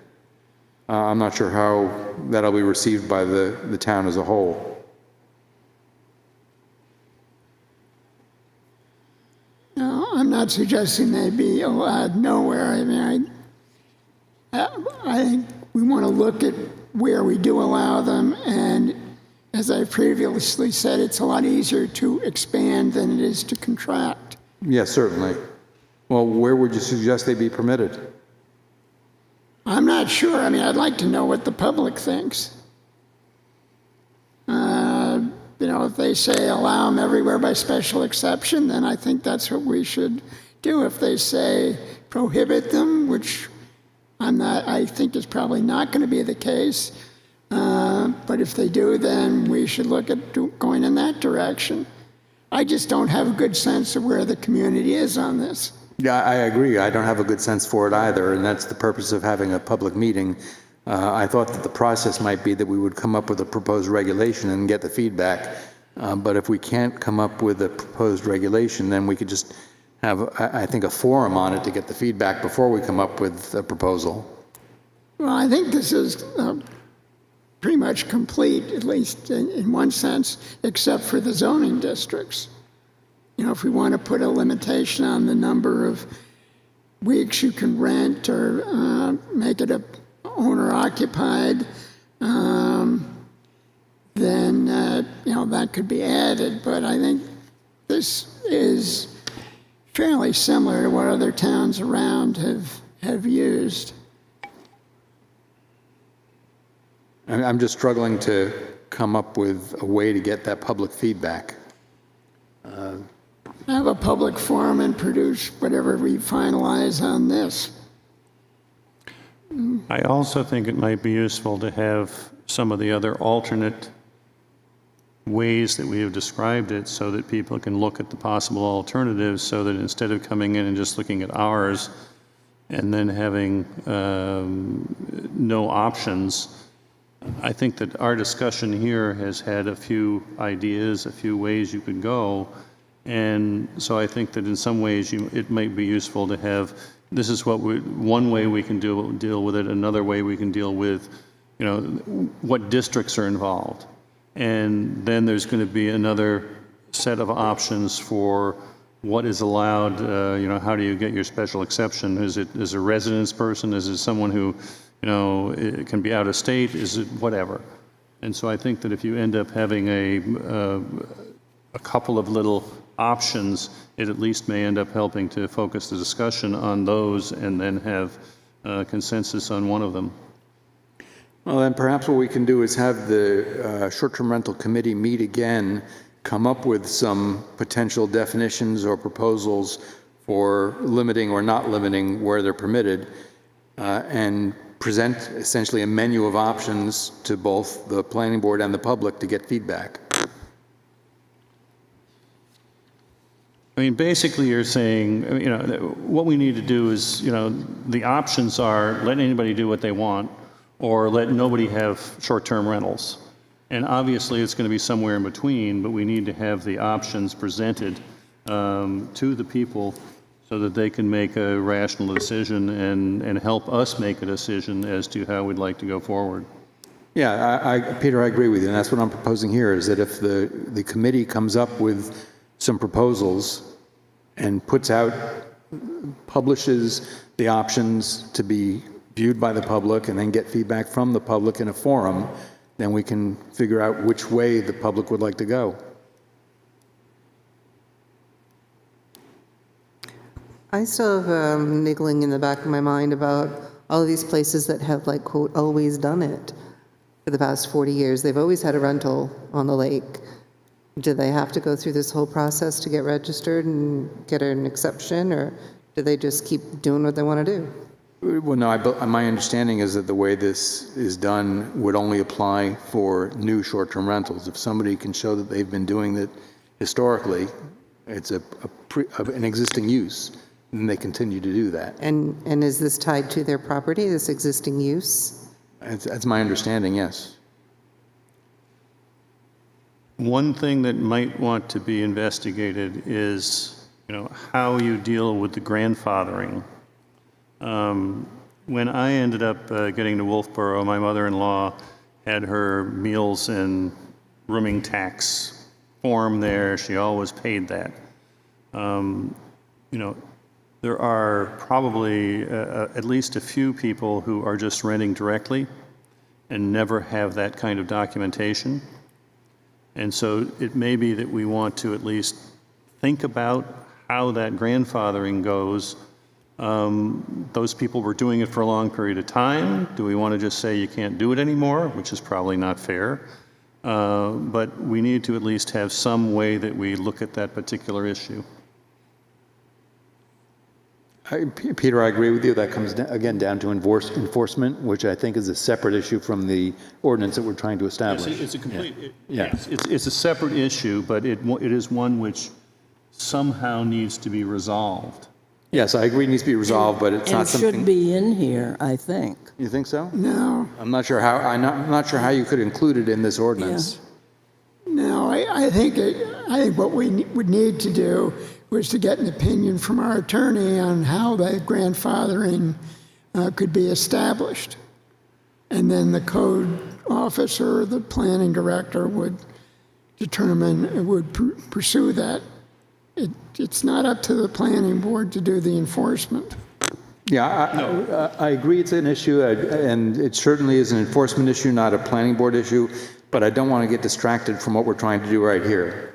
I'm not sure how that'll be received by the town as a whole. No, I'm not suggesting they be allowed nowhere. I mean, I think we want to look at where we do allow them, and as I previously said, it's a lot easier to expand than it is to contract. Yes, certainly. Well, where would you suggest they be permitted? I'm not sure. I mean, I'd like to know what the public thinks. If they say allow them everywhere by special exception, then I think that's what we should do. If they say prohibit them, which I think is probably not going to be the case, but if they do, then we should look at going in that direction. I just don't have a good sense of where the community is on this. Yeah, I agree. I don't have a good sense for it either, and that's the purpose of having a public meeting. I thought that the process might be that we would come up with a proposed regulation and get the feedback. But if we can't come up with a proposed regulation, then we could just have, I think, a forum on it to get the feedback before we come up with a proposal. Well, I think this is pretty much complete, at least in one sense, except for the zoning districts. You know, if we want to put a limitation on the number of weeks you can rent or make it a owner-occupied, then, you know, that could be added. But I think this is fairly similar to what other towns around have used. I'm just struggling to come up with a way to get that public feedback. Have a public forum and produce whatever we finalize on this. I also think it might be useful to have some of the other alternate ways that we have described it so that people can look at the possible alternatives, so that instead of coming in and just looking at ours and then having no options, I think that our discussion here has had a few ideas, a few ways you could go. And so I think that in some ways it might be useful to have, this is one way we can deal with it, another way we can deal with, you know, what districts are involved. And then there's going to be another set of options for what is allowed, you know, how do you get your special exception? Is it a residence person? Is it someone who, you know, it can be out of state? Is it whatever? And so I think that if you end up having a couple of little options, it at least may end up helping to focus the discussion on those and then have consensus on one of them. Well, then perhaps what we can do is have the short-term rental committee meet again, come up with some potential definitions or proposals for limiting or not limiting where they're permitted, and present essentially a menu of options to both the planning board and the public to get feedback. I mean, basically you're saying, you know, what we need to do is, you know, the options are let anybody do what they want or let nobody have short-term rentals. And obviously it's going to be somewhere in between, but we need to have the options presented to the people so that they can make a rational decision and help us make a decision as to how we'd like to go forward. Yeah, Peter, I agree with you, and that's what I'm proposing here, is that if the committee comes up with some proposals and publishes the options to be viewed by the public and then get feedback from the public in a forum, then we can figure out which way the public would like to go. I still have niggling in the back of my mind about all of these places that have, like, quote, always done it for the past 40 years. They've always had a rental on the lake. Do they have to go through this whole process to get registered and get an exception, or do they just keep doing what they want to do? Well, no, my understanding is that the way this is done would only apply for new short-term rentals. If somebody can show that they've been doing it historically, it's an existing use, then they continue to do that. And is this tied to their property, this existing use? That's my understanding, yes. One thing that might want to be investigated is, you know, how you deal with the grandfathering. When I ended up getting to Wolfeboro, my mother-in-law had her meals and rooming tax form there. She always paid that. You know, there are probably at least a few people who are just renting directly and never have that kind of documentation. And so it may be that we want to at least think about how that grandfathering goes. Those people were doing it for a long period of time. Do we want to just say you can't do it anymore, which is probably not fair? But we need to at least have some way that we look at that particular issue. Peter, I agree with you. That comes, again, down to enforcement, which I think is a separate issue from the ordinance that we're trying to establish. It's a complete, Yeah. it's a separate issue, but it is one which somehow needs to be resolved. Yes, I agree it needs to be resolved, but it's And not it something... should be in here, I think. You think so? No, I'm not sure how you could include it in this ordinance. no, I think what we would need to do was to get an opinion from our attorney on how that grandfathering could be established. And then the code officer, the planning director would determine, would pursue that. It's not up to the planning board to do the enforcement. Yeah, I agree it's an issue, and it certainly is an enforcement issue, not a planning board issue, but I don't want to get distracted from what we're trying to do right here.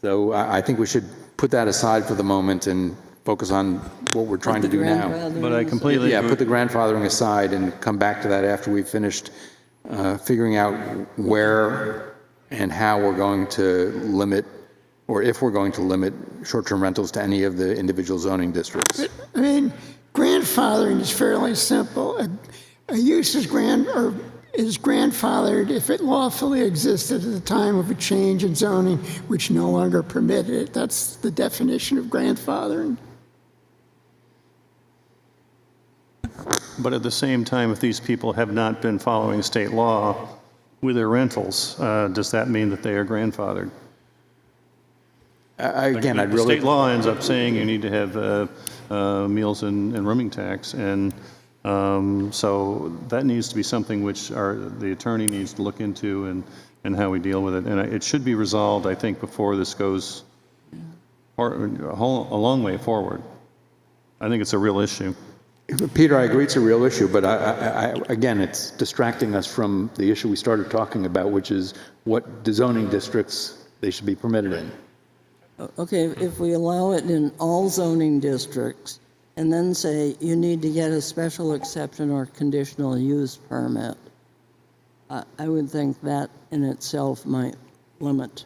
So I think we should put that aside for the moment and focus on what we're trying to do now. But I completely Yeah, agree. put the grandfathering aside and come back to that after we've finished figuring out where and how we're going to limit, or if we're going to limit short-term rentals to any of the individual zoning districts. I mean, grandfathering is fairly simple. A use is grandfathered if it lawfully existed at the time of a change in zoning which no longer permitted it. That's the definition of grandfathering. But at the same time, if these people have not been following state law with their rentals, does that mean that they are grandfathered? Again, I'd The really... state law ends up saying you need to have meals and rooming tax, and so that needs to be something which the attorney needs to look into and how we deal with it. And it should be resolved, I think, before this goes a long way forward. I think it's a real issue. Peter, I agree it's a real issue, but again, it's distracting us from the issue we started talking about, which is what zoning districts they should be permitted in. Okay, if we allow it in all zoning districts and then say you need to get a special exception or conditional use permit, I would think that in itself might limit.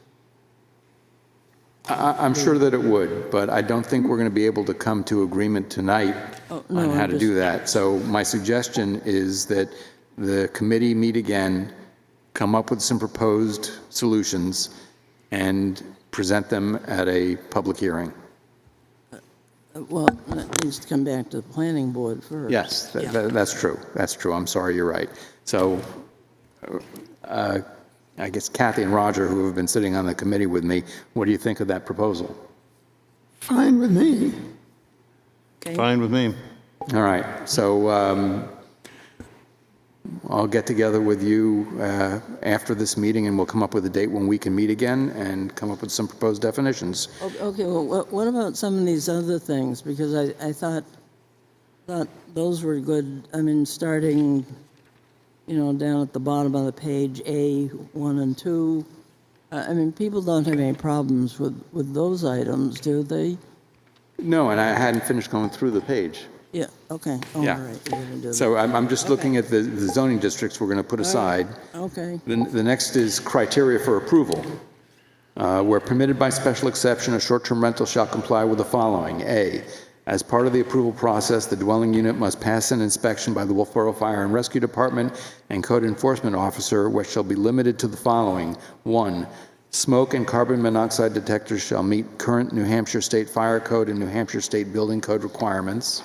I'm sure that it would, but I don't think we're going to be able to come to agreement tonight no, on how I'm to do that. So my suggestion is that the committee meet again, come up with some proposed solutions, and present them at a public hearing. Well, that needs to come back to the planning board first. Yes, that's true. That's true. I'm sorry, you're right. So I guess Kathy and Roger, who have been sitting on the committee with me, what do you think of that proposal? Fine with me. Okay. Fine with me. All right, so I'll get together with you after this meeting, and we'll come up with a date when we can meet again and come up with some proposed definitions. Okay, well, what about some of these other things? Because I thought those were good. I mean, starting, down at the bottom of the page, A1 and 2. I mean, people don't have any problems with those items, do they? No, and I hadn't finished going through the page. Yeah, okay. All Yeah. right, you're gonna do that. So I'm just looking at the zoning districts we're going to put aside. Okay. The next is criteria for approval. Where permitted by special exception, a short-term rental shall comply with the following. A, as part of the approval process, the dwelling unit must pass an inspection by the Wolfeboro Fire and Rescue Department and Code Enforcement Officer, which shall be limited to the following. 1, smoke and carbon monoxide detectors shall meet current New Hampshire State Fire Code and New Hampshire State Building Code requirements.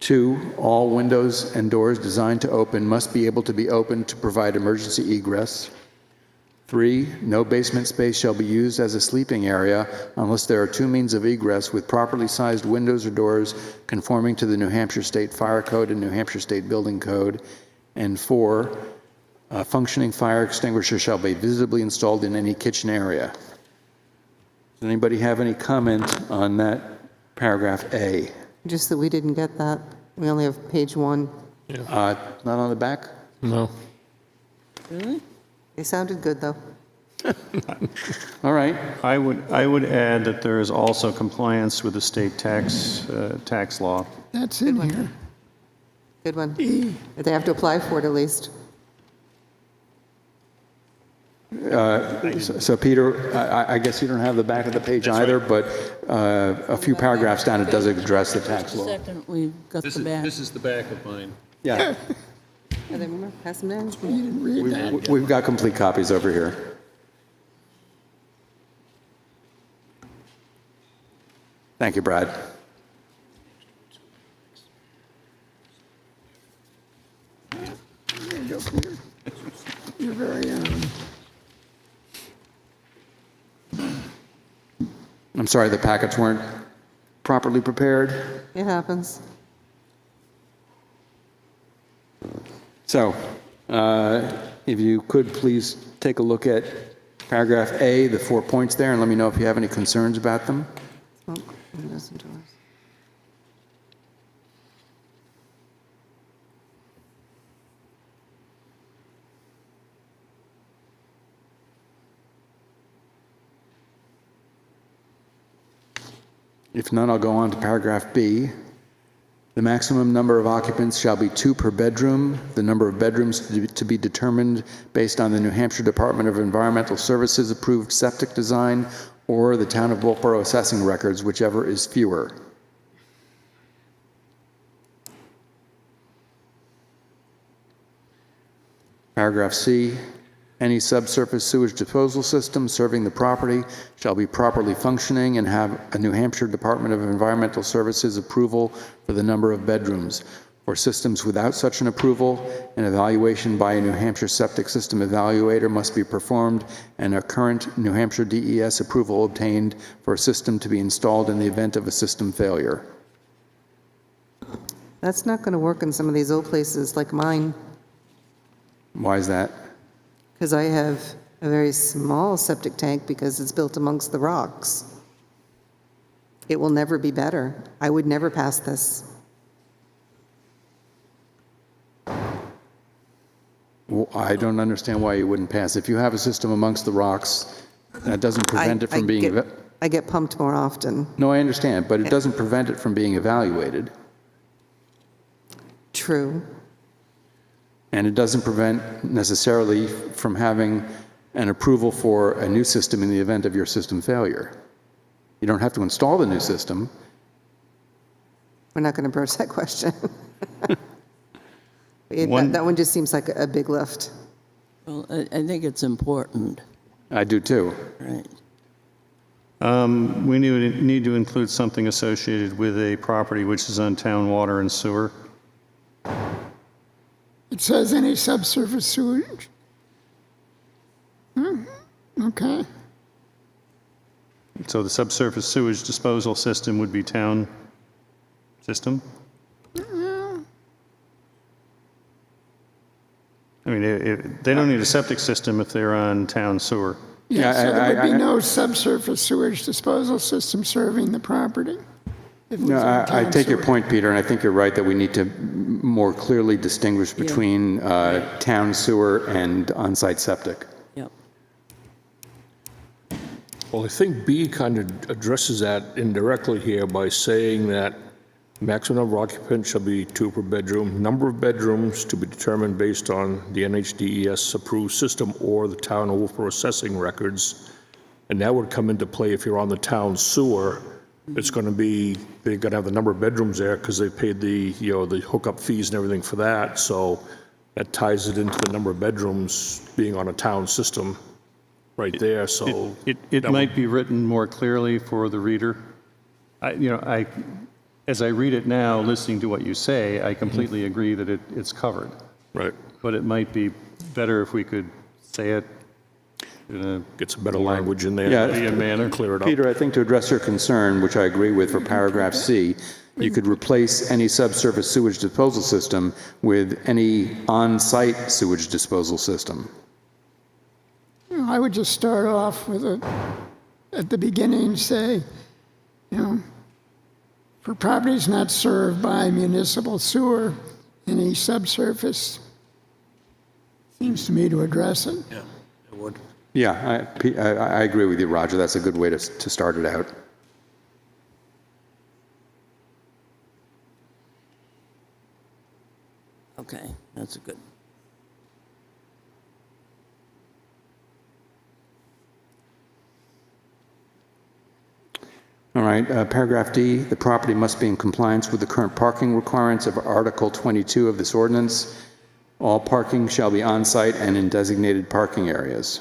2, all windows and doors designed to open must be able to be opened to provide emergency egress. 3, no basement space shall be used as a sleeping area unless there are 2 means of egress with properly sized windows or doors conforming to the New Hampshire State Fire Code and New Hampshire State Building Code. And 4, a functioning fire extinguisher shall be visibly installed in any kitchen area. Does anybody have any comment on that paragraph A? Just that we didn't get that. We only have page 1. Not on the back? No. Really? They sounded good, though. All right. I would add that there is also compliance with the state tax law. That's in here. Good one. They have to apply for it at least. So Peter, I guess you don't have the back of the page either, but a few paragraphs down, it does address the tax law. Second, we've got the back. is the back of mine. Yeah, Are they, remember? Pass them down. You didn't read that. we've got complete copies over here. Thank you, Brad. There you go, Peter. You're very I'm sorry, the packets weren't properly prepared. It happens. So, if you could please take a look at paragraph A, the 4 points there, and let me know if you have any concerns about them. Smoke windows and doors. If none, I'll go on to paragraph B. The maximum number of occupants shall be 2 per bedroom. The number of bedrooms to be determined based on the New Hampshire Department of Environmental Services approved septic design or the Town of Wolfeboro assessing records, whichever is fewer. Paragraph C. Any subsurface sewage disposal system serving the property shall be properly functioning and have a New Hampshire Department of Environmental Services approval for the number of bedrooms. For systems without such an approval, an evaluation by a New Hampshire septic system evaluator must be performed and a current New Hampshire DES approval obtained for a system to be installed in the event of a system failure. That's not going to work in some of these old places like mine, Why is that? because I have a very small septic tank because it's built amongst the rocks. It will never be better. I would never pass this. Well, I don't understand why you wouldn't pass. If you have a system amongst the rocks, that doesn't prevent it from being... I get pumped more often. No, I understand, but it doesn't prevent it from being evaluated. True. And it doesn't prevent necessarily from having an approval for a new system in the event of your system failure. You don't have to install the new system. We're not going to broach that question. That one just seems like a big lift. Well, I think it's important, I do too. right? We need to include something associated with a property which is on town water and sewer. It says any subsurface sewage. Okay. So the subsurface sewage disposal system would be town system? I mean, they don't need a septic system if they're on town sewer. Yeah, so there would be no subsurface sewage disposal system serving the property. if it was No, on I town take your sewer. point, Peter, and I think you're right that we need to more clearly distinguish between town sewer and on-site septic. Yep. Well, I think B kind of addresses that indirectly here by saying that maximum number of occupants shall be 2 per bedroom. Number of bedrooms to be determined based on the NHDES approved system or the town of Wolfeboro assessing records. And that would come into play if you're on the town sewer. It's going to be, they're going to have the number of bedrooms there because they've paid the, the hookup fees and everything for that. So that ties it into the number of bedrooms being on a town system right there. So It might be written more clearly for the reader. As I read it now, listening to what you say, I completely agree that it's covered. right, But it might be better if we could say it in a get some better language in there. Yeah. manner, clear it up. Peter, I think to address your concern, which I agree with for paragraph C, you could replace any subsurface sewage disposal system with any on-site sewage disposal system. I would just start off with at the beginning, say, for properties not served by municipal sewer, any subsurface seems to me to address it. Yeah, it would. Yeah, I agree with you, Roger. That's a good way to start it out. Okay, that's a good. All right, paragraph D, the property must be in compliance with the current parking requirements of Article 22 of this ordinance. All parking shall be on-site and in designated parking areas.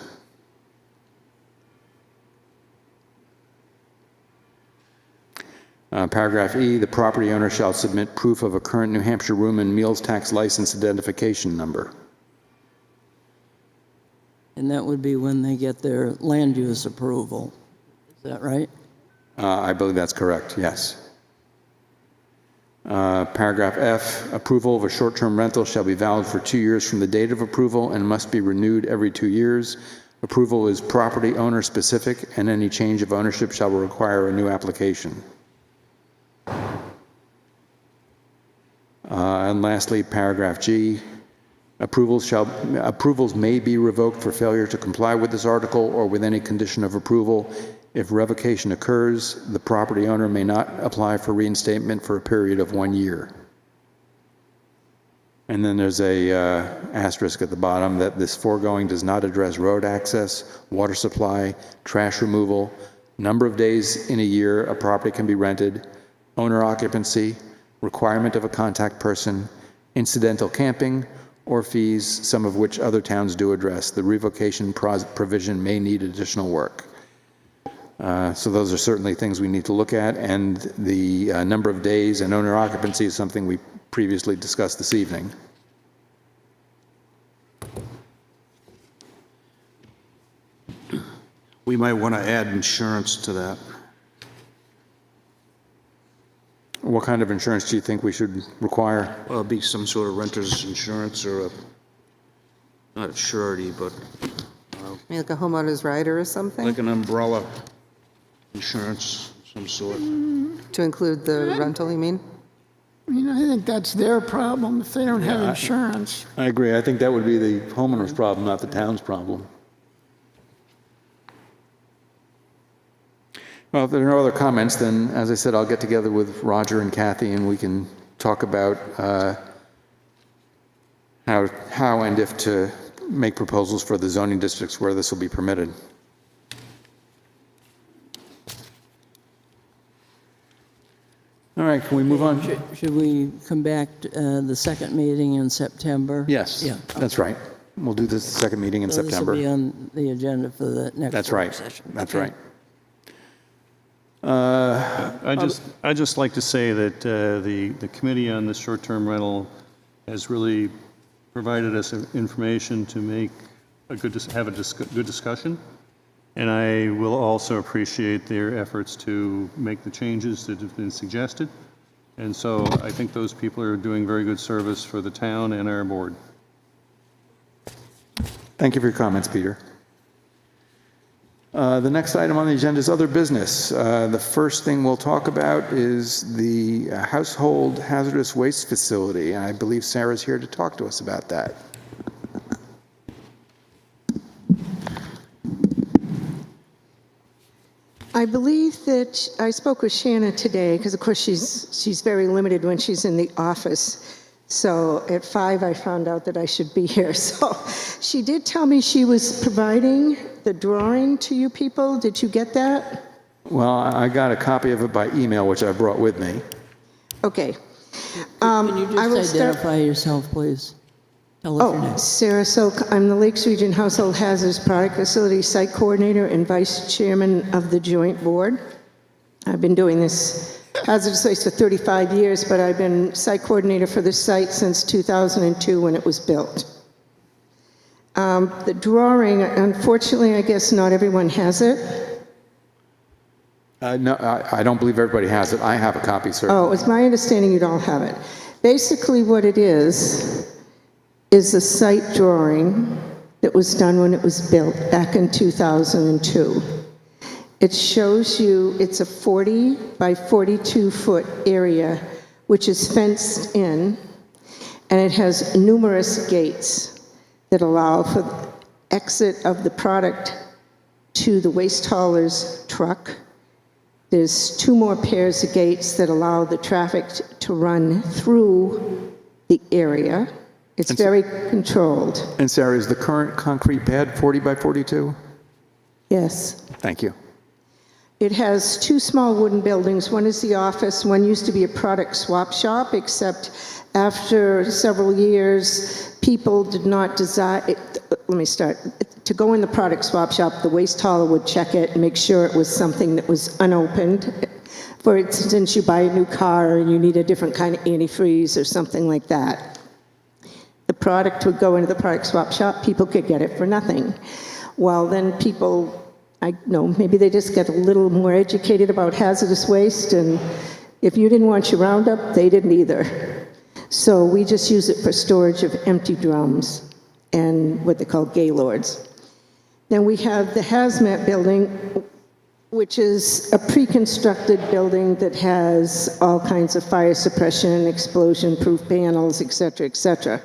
Paragraph E, the property owner shall submit proof of a current New Hampshire room and meals tax license identification number. And that would be when they get their land use approval. Is that right? I believe that's correct, yes. Paragraph F, approval of a short-term rental shall be valid for 2 years from the date of approval and must be renewed every 2 years. Approval is property owner specific, and any change of ownership shall require a new application. And lastly, paragraph G, approvals may be revoked for failure to comply with this article or with any condition of approval. If revocation occurs, the property owner may not apply for reinstatement for a period of 1 year. And then there's a asterisk at the bottom that this foregoing does not address road access, water supply, trash removal, number of days in a year a property can be rented, owner occupancy, requirement of a contact person, incidental camping, or fees, some of which other towns do address. The revocation provision may need additional work. So those are certainly things we need to look at, and the number of days and owner occupancy is something we previously discussed this evening. We might want to add insurance to that. What kind of insurance do you think we should require? Well, it'd be some sort of renter's insurance or not a surety, but Maybe like a homeowner's rider or something, like an umbrella insurance of some sort. to include the rental, you mean? I mean, I think that's their problem if they don't have insurance. I agree. I think that would be the homeowner's problem, not the town's problem. Well, if there are no other comments, then, as I said, I'll get together with Roger and Kathy, and we can talk about how and if to make proposals for the zoning districts where this will be permitted. All right, can we move on? Should we come back to the second meeting in September? Yes, Yeah. that's right. We'll do this second meeting in So this will September. be on the agenda for the next That's work right. session. That's Okay. right. I'd just like to say that the Committee on the Short-Term Rental has really provided us information to make good discussion, and I will also appreciate their efforts to make the changes that have been suggested. And so I think those people are doing very good service for the town and our board. Thank you for your comments, Peter. The next item on the agenda is other business. The first thing we'll talk about is the household hazardous waste facility, and I believe Sarah's here to talk to us about that. I believe that I spoke with Shanna today, because of course she's very limited when she's in the office. So at 5 I found out that I should be here. So she did tell me she was providing the drawing to you people. Did you get that? Well, I got a copy of it by email, which I brought with me. Okay. Can you I will just start- identify yourself, please? Tell us your name. Oh, Sarah Silk. I'm the Lakes Region Household Hazards Product Facility Site Coordinator and Vice Chairman of the Joint Board. I've been doing this hazardous waste for 35 years, but I've been site coordinator for this site since 2002 when it was built. The drawing, unfortunately, I guess not everyone has it. No, I don't believe everybody has it. I have a copy, sir. Oh, it's my understanding you don't have it. Basically what it is a site drawing that was done when it was built back in 2002. It shows you, it's a 40 by 42 foot area, which is fenced in, and it has numerous gates that allow for exit of the product to the waste hauler's truck. There's 2 more pairs of gates that allow the traffic to run through the area. It's very controlled. And Sarah, is the current concrete pad 40 by 42? Yes. Thank you. It has 2 small wooden buildings. One is the office. One used to be a product swap shop, except after several years, people did not desire, let me start. To go in the product swap shop, the waste hauler would check it and make sure it was something that was unopened. For instance, you buy a new car and you need a different kind of antifreeze or something like that. The product would go into the product swap shop, people could get it for nothing. Well, then people I know, maybe they just get a little more educated about hazardous waste, and if you didn't want your Roundup, they didn't either. So we just use it for storage of empty drums and what they call gaylords. Then we have the hazmat building, which is a pre-constructed building that has all kinds of fire suppression, explosion-proof panels, et cetera, et cetera.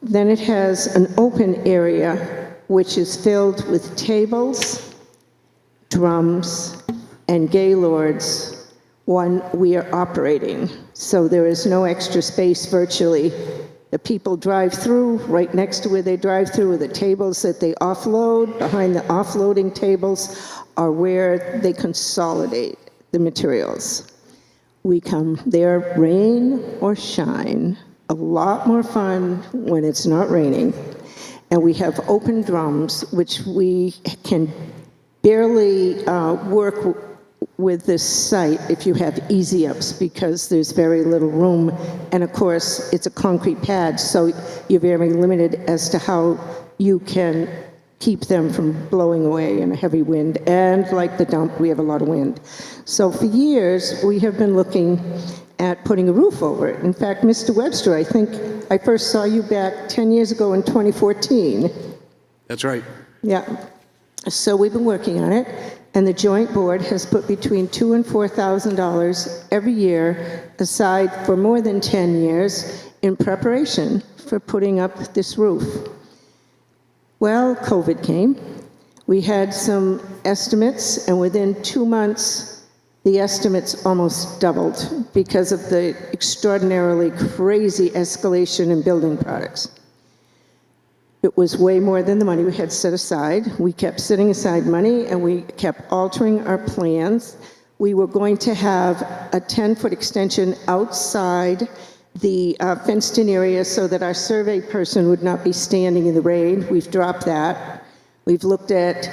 Then it has an open area which is filled with tables, drums, and gaylords when we are operating. So there is no extra space virtually. The people drive through, right next to where they drive through are the tables that they offload. Behind the offloading tables are where they consolidate the materials. We come there, rain or shine. A lot more fun when it's not raining. And we have open drums, which we can barely work with this site if you have easy ups, because there's very little room. And of course, it's a concrete pad, so you're very limited as to how you can keep them from blowing away in a heavy wind. And like the dump, we have a lot of wind. So for years, we have been looking at putting a roof over it. In fact, Mr. Webster, I think I first saw you back 10 years ago in 2014. That's right. Yeah. So we've been working on it, and the joint board has put between $2,000 and $4,000 every year aside for more than 10 years in preparation for putting up this roof. Well, COVID came. We had some estimates, and within 2 months, the estimates almost doubled because of the extraordinarily crazy escalation in building products. It was way more than the money we had set aside. We kept setting aside money, and we kept altering our plans. We were going to have a 10-foot extension outside the fenced-in area so that our survey person would not be standing in the rain. We've dropped that. We've looked at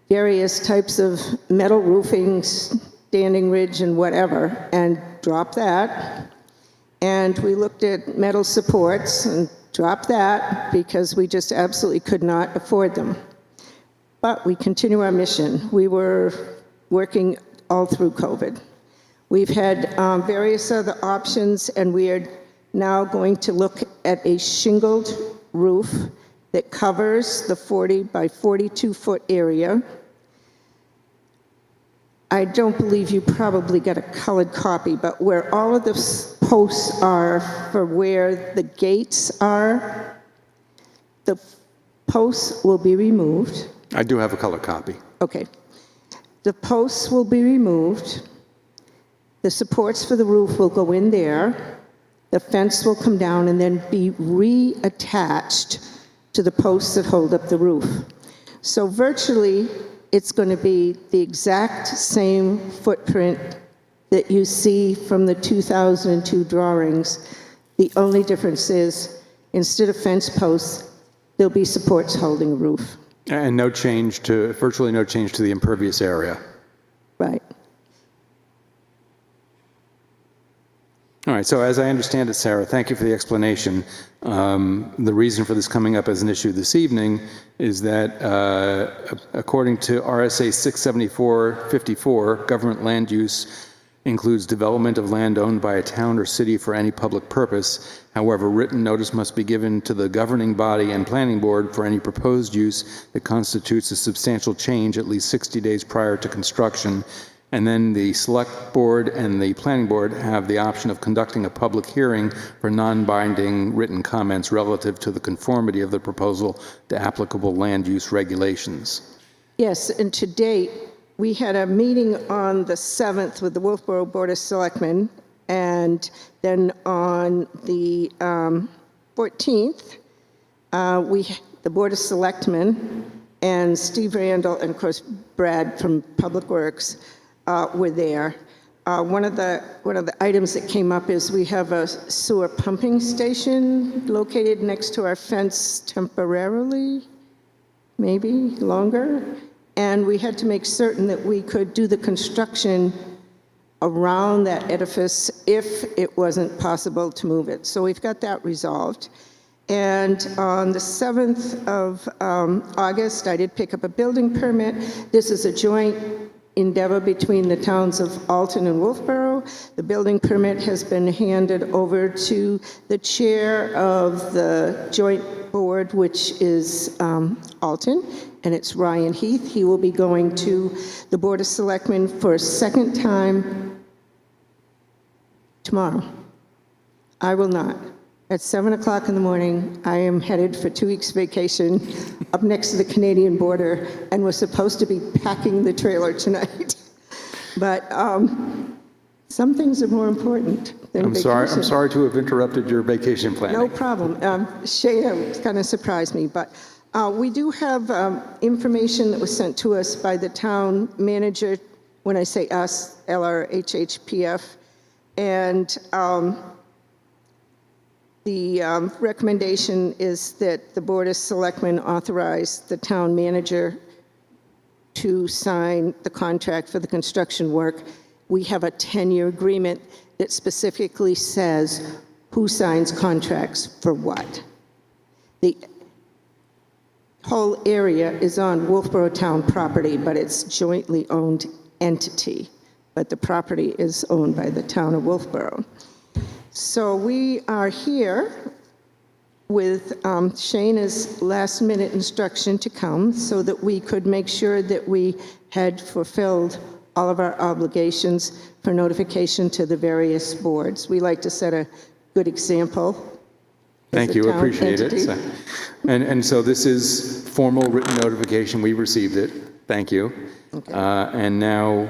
various types of metal roofings, standing ridge and whatever, and dropped that. And we looked at metal supports and dropped that because we just absolutely could not afford them. But we continue our mission. We were working all through COVID. We've had various other options, and we are now going to look at a shingled roof that covers the 40 by 42 foot area. I don't believe you probably got a colored copy, but where all of the posts are for where the gates are, the posts will be removed. I do have a color copy. Okay. The posts will be removed. The supports for the roof will go in there. The fence will come down and then be reattached to the posts that hold up the roof. So virtually, it's going to be the exact same footprint that you see from the 2002 drawings. The only difference is, instead of fence posts, there'll be supports holding a roof. And no change to, virtually no change to the impervious area. Right. All right, so as I understand it, Sarah, thank you for the explanation. The reason for this coming up as an issue this evening is that according to RSA 674-54, government land use includes development of land owned by a town or city for any public purpose. However, written notice must be given to the governing body and planning board for any proposed use that constitutes a substantial change at least 60 days prior to construction. And then the select board and the planning board have the option of conducting a public hearing for non-binding written comments relative to the conformity of the proposal to applicable land use regulations. Yes, and to date, we had a meeting on the 7th with the Wolfeboro Board of Selectmen, and then on the 14th, the Board of Selectmen and Steve Randall and, of course, Brad from Public Works were there. One of the items that came up is we have a sewer pumping station located next to our fence temporarily, maybe longer, and we had to make certain that we could do the construction around that edifice if it wasn't possible to move it. So we've got that resolved. And on the 7th of August, I did pick up a building permit. This is a joint endeavor between the towns of Alton and Wolfeboro. The building permit has been handed over to the chair of the joint board, which is Alton, and it's Ryan Heath. He will be going to the Board of Selectmen for a second time tomorrow. I will not. At 7 o'clock in the morning, I am headed for 2 weeks vacation up next to the Canadian border, and was supposed to be packing the trailer tonight. But some things are more important than vacation. I'm sorry to have interrupted your vacation planning. No problem. Shayna kind of surprised me, but we do have information that was sent to us by the town manager. When I say us, LRHHPF, and the recommendation is that the Board of Selectmen authorize the town manager to sign the contract for the construction work. We have a 10-year agreement that specifically says who signs contracts for what. The whole area is on Wolfeboro Town property, but it's jointly owned entity. But the property is owned by the town of Wolfeboro. So we are here with Shayna's last-minute instruction to come so that we could make sure that we had fulfilled all of our obligations for notification to the various boards. We like to set a good example. Thank you, appreciate it. And so this is formal written notification, we received it, thank you. Okay. And now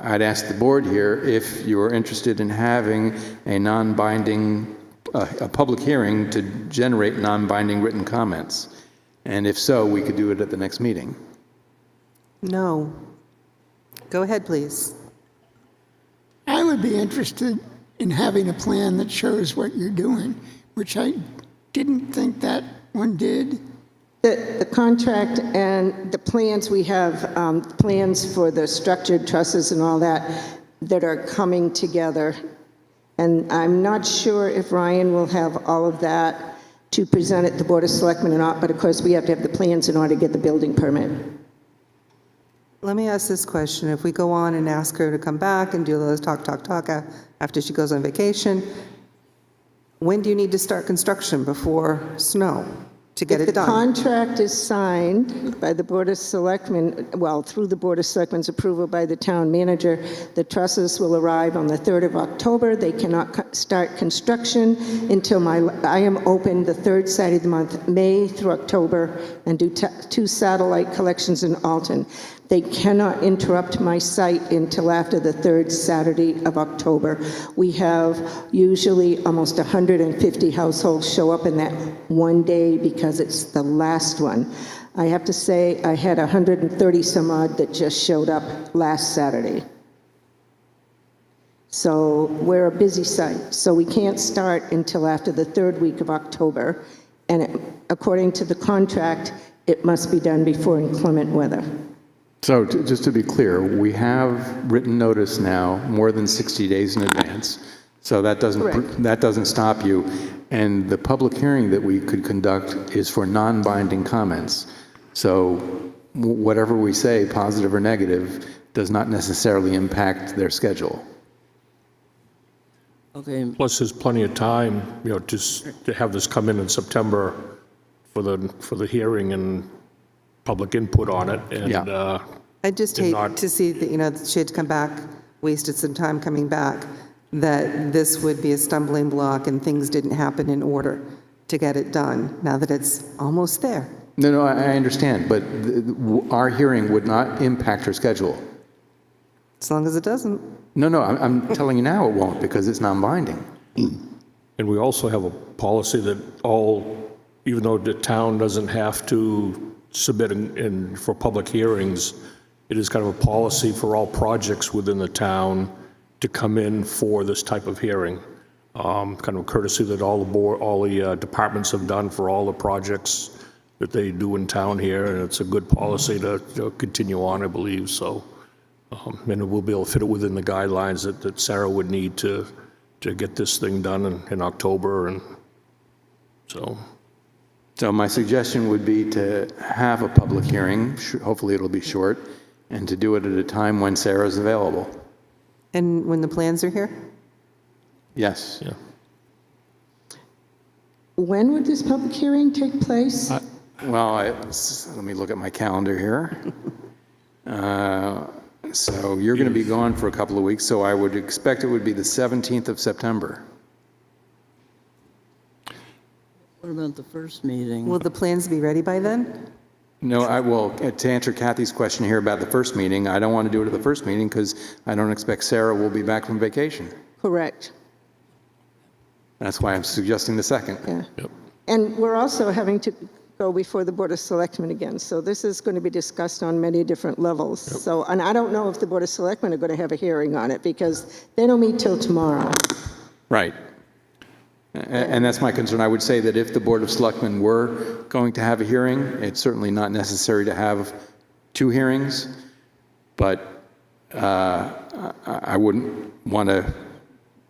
I'd ask the board here if you are interested in having a non-binding, a public hearing to generate non-binding written comments. And if so, we could do it at the next meeting. No. Go ahead, please. I would be interested in having a plan that shows what you're doing, which I didn't think that one did. The contract and the plans, we have plans for the structured trusses and all that are coming together. And I'm not sure if Ryan will have all of that to present at the Board of Selectmen or not, but of course we have to have the plans in order to get the building permit. Let me ask this question. If we go on and ask her to come back and do those talk after she goes on vacation, when do you need to start construction before snow to get it If the done? contract is signed by the Board of Selectmen, well, through the Board of Selectmen's approval by the town manager, the trusses will arrive on the 3rd of October. They cannot start construction until I am open the 3rd Saturday of the month, May through October, and do 2 satellite collections in Alton. They cannot interrupt my site until after the 3rd Saturday of October. We have usually almost 150 households show up in that one day because it's the last one. I have to say I had 130 some odd that just showed up last Saturday. So we're a busy site. So we can't start until after the 3rd week of October. And according to the contract, it must be done before inclement weather. So just to be clear, we have written notice now more than 60 days in advance. So that doesn't stop you. And the public hearing that we could conduct is for non-binding comments. So whatever we say, positive or negative, does not necessarily impact their schedule. Okay, Plus, there's plenty of time, just to have this come in September for the hearing and public input on it. And Yeah. I just hate to see that, she had to come back, wasted some time coming back, that this would be a stumbling block and things didn't happen in order to get it done, now that it's almost there. No, I understand, but our hearing would not impact her schedule. As long as it doesn't. No, I'm telling you now it won't because it's non-binding. And we also have a policy that even though the town doesn't have to submit for public hearings, it is kind of a policy for all projects within the town to come in for this type of hearing. Kind of a courtesy that all the departments have done for all the projects that they do in town here, and it's a good policy to continue on, I believe. So, and we'll be able to fit it within the guidelines that Sarah would need to get this thing done in October, and so. So my suggestion would be to have a public hearing, hopefully it'll be short, and to do it at a time when Sarah's available. And when the plans are here? Yes. Yeah. When would this public hearing take place? Well, let me look at my calendar here. So you're going to be gone for a couple of weeks, so I would expect it would be the 17th of September. What about the first meeting? Will the plans be ready by then? No, to answer Kathy's question here about the first meeting, I don't want to do it at the first meeting because I don't expect Sarah will be back from vacation. Correct. That's why I'm suggesting the second. Yeah. Yep. And we're also having to go before the Board of Selectmen again, so this is going to be discussed on many different levels. So, and I don't know if the Board of Selectmen are going to have a hearing on it, because they don't meet till tomorrow. Right. And that's my concern. I would say that if the Board of Selectmen were going to have a hearing, it's certainly not necessary to have 2 hearings, but I wouldn't want to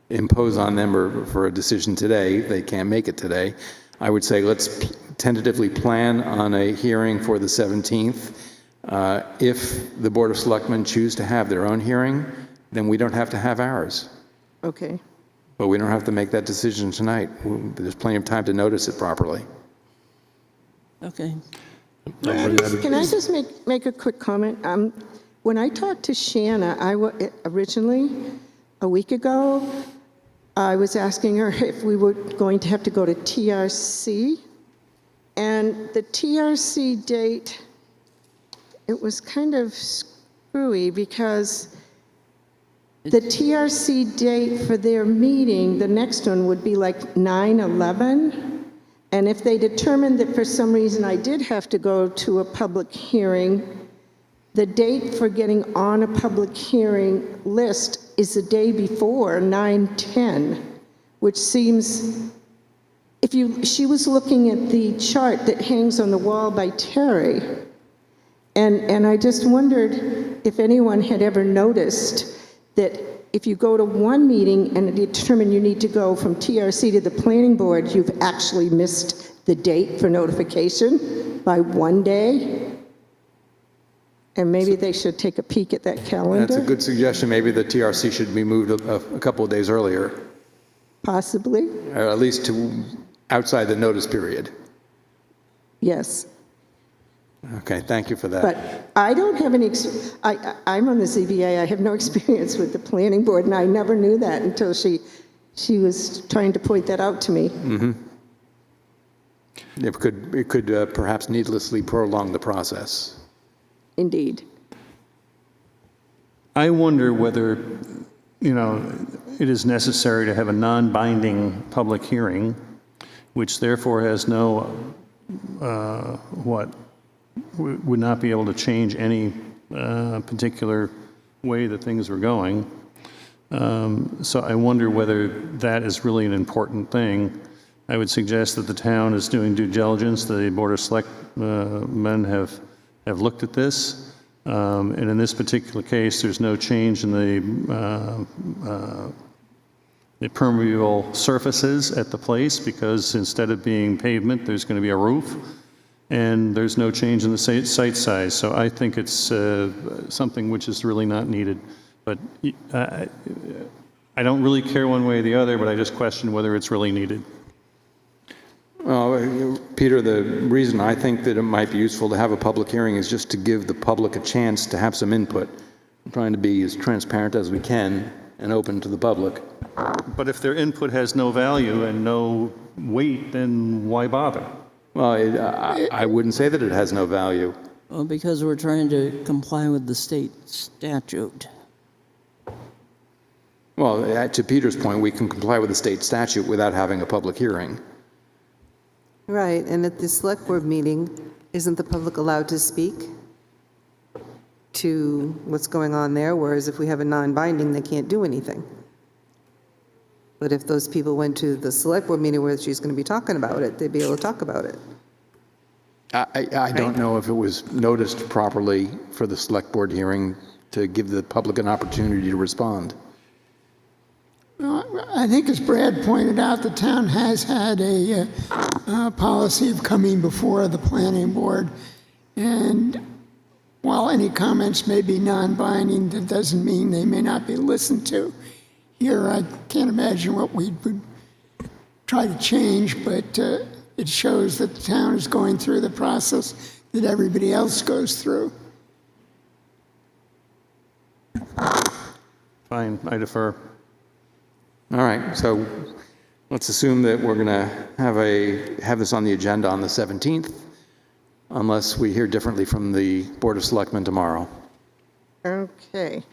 impose on them or for a decision today. They can't make it today. I would say let's tentatively plan on a hearing for the 17th. If the Board of Selectmen choose to have their own hearing, then we don't have to have ours. Okay. But we don't have to make that decision tonight. There's plenty of time to notice it properly. Okay. Can I just make a quick comment? When I talked to Shanna, originally, a week ago, I was asking her if we were going to have to go to TRC. And the TRC date, it was kind of screwy because the TRC date for their meeting, the next one would be like 9/11. And if they determined that for some reason I did have to go to a public hearing, the date for getting on a public hearing list is the day before, 9/10, which seems, she was looking at the chart that hangs on the wall by Terry, and I just wondered if anyone had ever noticed that if you go to one meeting and determine you need to go from TRC to the planning board, you've actually missed the date for notification by one day. And maybe they should take a peek at that calendar. That's a good suggestion. Maybe the TRC should be moved a couple of days earlier, Possibly, or at least to outside the notice period. yes. Okay, thank you for that. But I don't have any, I'm on the ZBA, I have no experience with the planning board, and I never knew that until she was trying to point that out to me. It could perhaps needlessly prolong the process. Indeed. I wonder whether, it is necessary to have a non-binding public hearing, which therefore has no, would not be able to change any particular way that things were going. So I wonder whether that is really an important thing. I would suggest that the town is doing due diligence. The Board of Selectmen have looked at this. And in this particular case, there's no change in the permeable surfaces at the place, because instead of being pavement, there's going to be a roof. And there's no change in the site size. So I think it's something which is really not needed. But I don't really care one way or the other, but I just question whether it's really needed. Well, Peter, the reason I think that it might be useful to have a public hearing is just to give the public a chance to have some input. I'm trying to be as transparent as we can and open to the public. But if their input has no value and no weight, then why bother? Well, I wouldn't say that it has no value. Well, because we're trying to comply with the state statute. Well, to Peter's point, we can comply with the state statute without having a public hearing. Right, and at the select board meeting, isn't the public allowed to speak to what's going on there? Whereas if we have a non-binding, they can't do anything. But if those people went to the select board meeting where she's going to be talking about it, they'd be able to talk about it. I don't know if it was noticed properly for the select board hearing to give the public an opportunity to respond. I think as Brad pointed out, the town has had a policy of coming before the planning board. And while any comments may be non-binding, that doesn't mean they may not be listened to. Here, I can't imagine what we would try to change, but it shows that the town is going through the process that everybody else goes through. Fine, I defer. All right, so let's assume that we're going to have this on the agenda on the 17th, unless we hear differently from the Board of Selectmen tomorrow. Okay,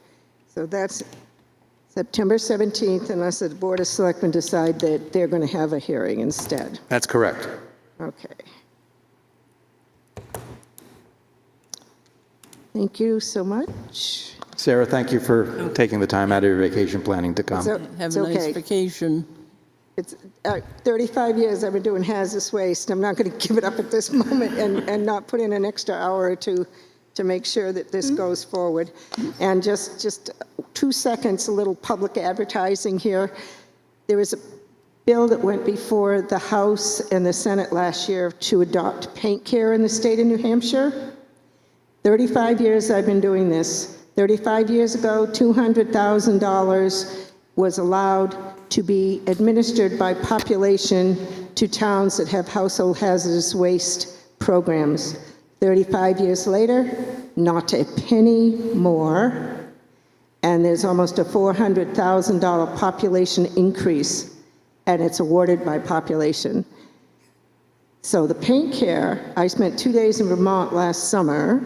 so that's September 17th, unless the Board of Selectmen decide that they're going to have a hearing instead. That's correct. Okay. Thank you so much. Sarah, thank you for taking the time out of your vacation planning to come. So- Have It's a nice okay. vacation. It's 35 years I've been doing hazardous waste. I'm not going to give it up at this moment and not put in an extra hour or two to make sure that this goes forward. And just 2 seconds, a little public advertising here. There was a bill that went before the House and the Senate last year to adopt paint care in the state of New Hampshire. 35 years I've been doing this. 35 years ago, $200,000 was allowed to be administered by population to towns that have household hazardous waste programs. 35 years later, not a penny more, and there's almost a $400,000 population increase, and it's awarded by population. So the paint care, I spent 2 days in Vermont last summer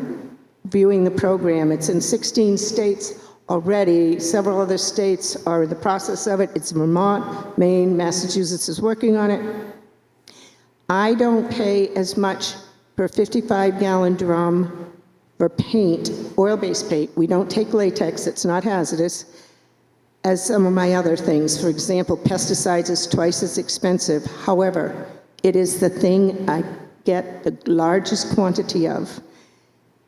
viewing the program. It's in 16 states already. Several other states are in the process of it. It's Vermont, Maine, Massachusetts is working on it. I don't pay as much per 55-gallon drum for paint, oil-based paint. We don't take latex, it's not hazardous, as some of my other things. For example, pesticides is twice as expensive. However, it is the thing I get the largest quantity of.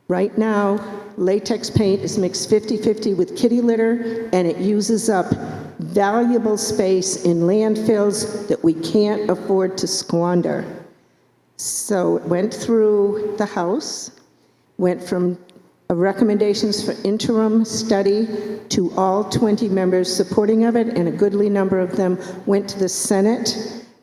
Right now, latex paint is mixed 50-50 with kitty litter, and it uses up valuable space in landfills that we can't afford to squander. So it went through the House, went from recommendations for interim study to all 20 members supporting of it, and a goodly number of them went to the Senate,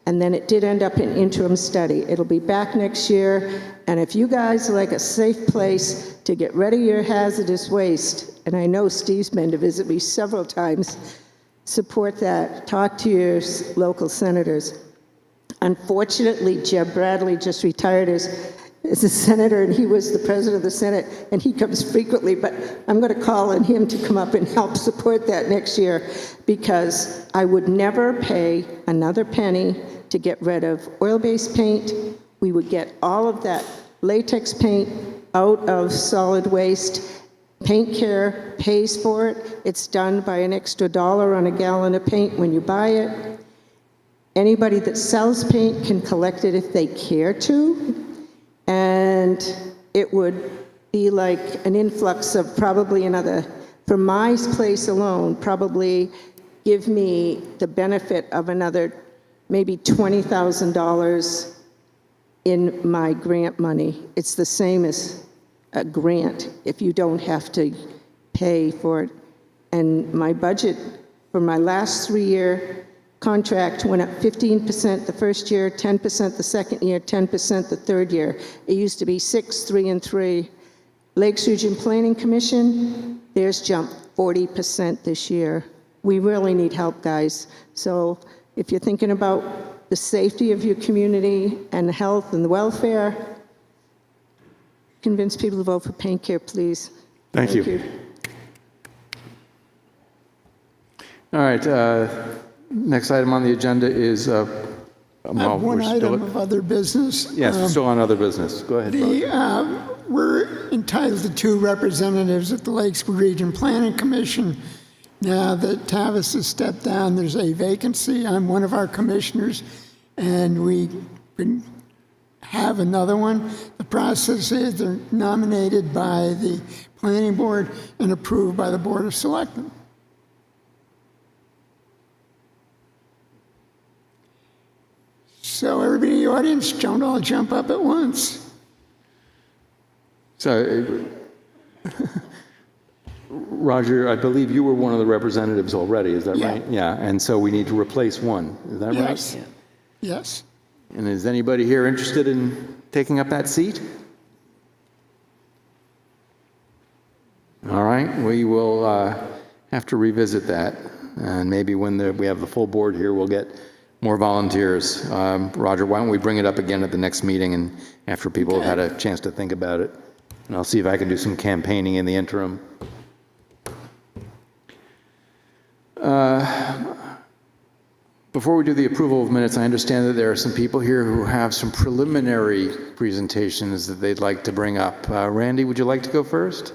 and then it did end up in interim study. It'll be back next year, and if you guys like a safe place to get rid of your hazardous waste, and I know Steve's been to visit me several times, support that. Talk to your local senators. Unfortunately, Jeb Bradley just retired as a senator, and he was the president of the Senate, and he comes frequently, but I'm going to call on him to come up and help support that next year, because I would never pay another penny to get rid of oil-based paint. We would get all of that latex paint out of solid waste. Paint Care pays for it. It's done by an extra $1 on a gallon of paint when you buy it. Anybody that sells paint can collect it if they care to. And it would be like an influx of probably another, for my place alone, probably give me the benefit of another maybe $20,000 in my grant money. It's the same as a grant if you don't have to pay for it. And my budget for my last 3-year contract went up 15% the first year, 10% the second year, 10% the third year. It used to be 6, 3, and 3. Lakes Region Planning Commission, theirs jumped 40% this year. We really need help, guys. So if you're thinking about the safety of your community and the health and the welfare, convince people to vote for Paint Care, please. Thank you. All right, next item on the agenda is, I have one item of other business. Yes, we're still on other business. Go ahead, Roger. We're entitled to 2 representatives at the Lakes Region Planning Commission. Now that Tavis has stepped down, there's a vacancy. I'm one of our commissioners, and we can have another one. The process is they're nominated by the Planning Board and approved by the Board of Selectmen. audience don't all jump up at once. So, Roger, I believe you were one of the representatives already, is that Yeah. right? Yeah, and so we need to replace one, is that right? Yes. Yes. And is anybody here interested in taking up that seat? All right, we will have to revisit that, and maybe when we have the full board here, we'll get more volunteers. Roger, why don't we bring it up again at the next meeting and after people have had a chance to think about it? And I'll see if I can do some campaigning in the interim. Before we do the approval of minutes, I understand that there are some people here who have some preliminary presentations that they'd like to bring up. Randy, would you like to go first?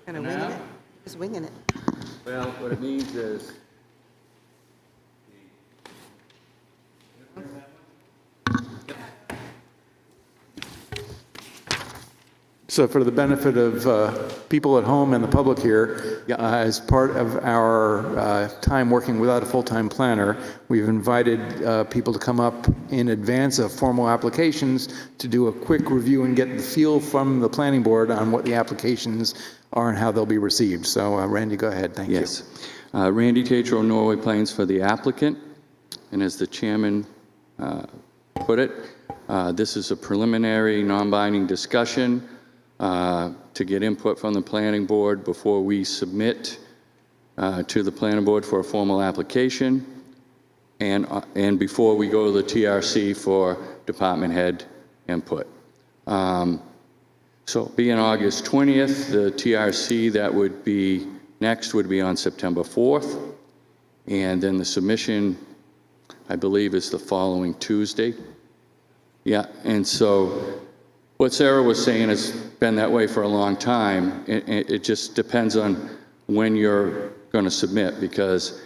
Kind of winging it. Just winging it. Well, what it means is, So for the benefit of people at home and the public here, as part of our time working without a full-time planner, we've invited people to come up in advance of formal applications to do a quick review and get the feel from the planning board on what the applications are and how they'll be received. So Randy, go ahead. Thank you. yes. Randy Tatro, Norway Plains for the applicant, and as the chairman put it, this is a preliminary, non-binding discussion to get input from the planning board before we submit to the planning board for a formal application, and before we go to the TRC for department head input. So being August 20th, the TRC that would be next would be on September 4th, and then the submission, I believe, is the following Tuesday. Yeah, and so what Sarah was saying has been that way for a long time. It just depends on when you're going to submit, because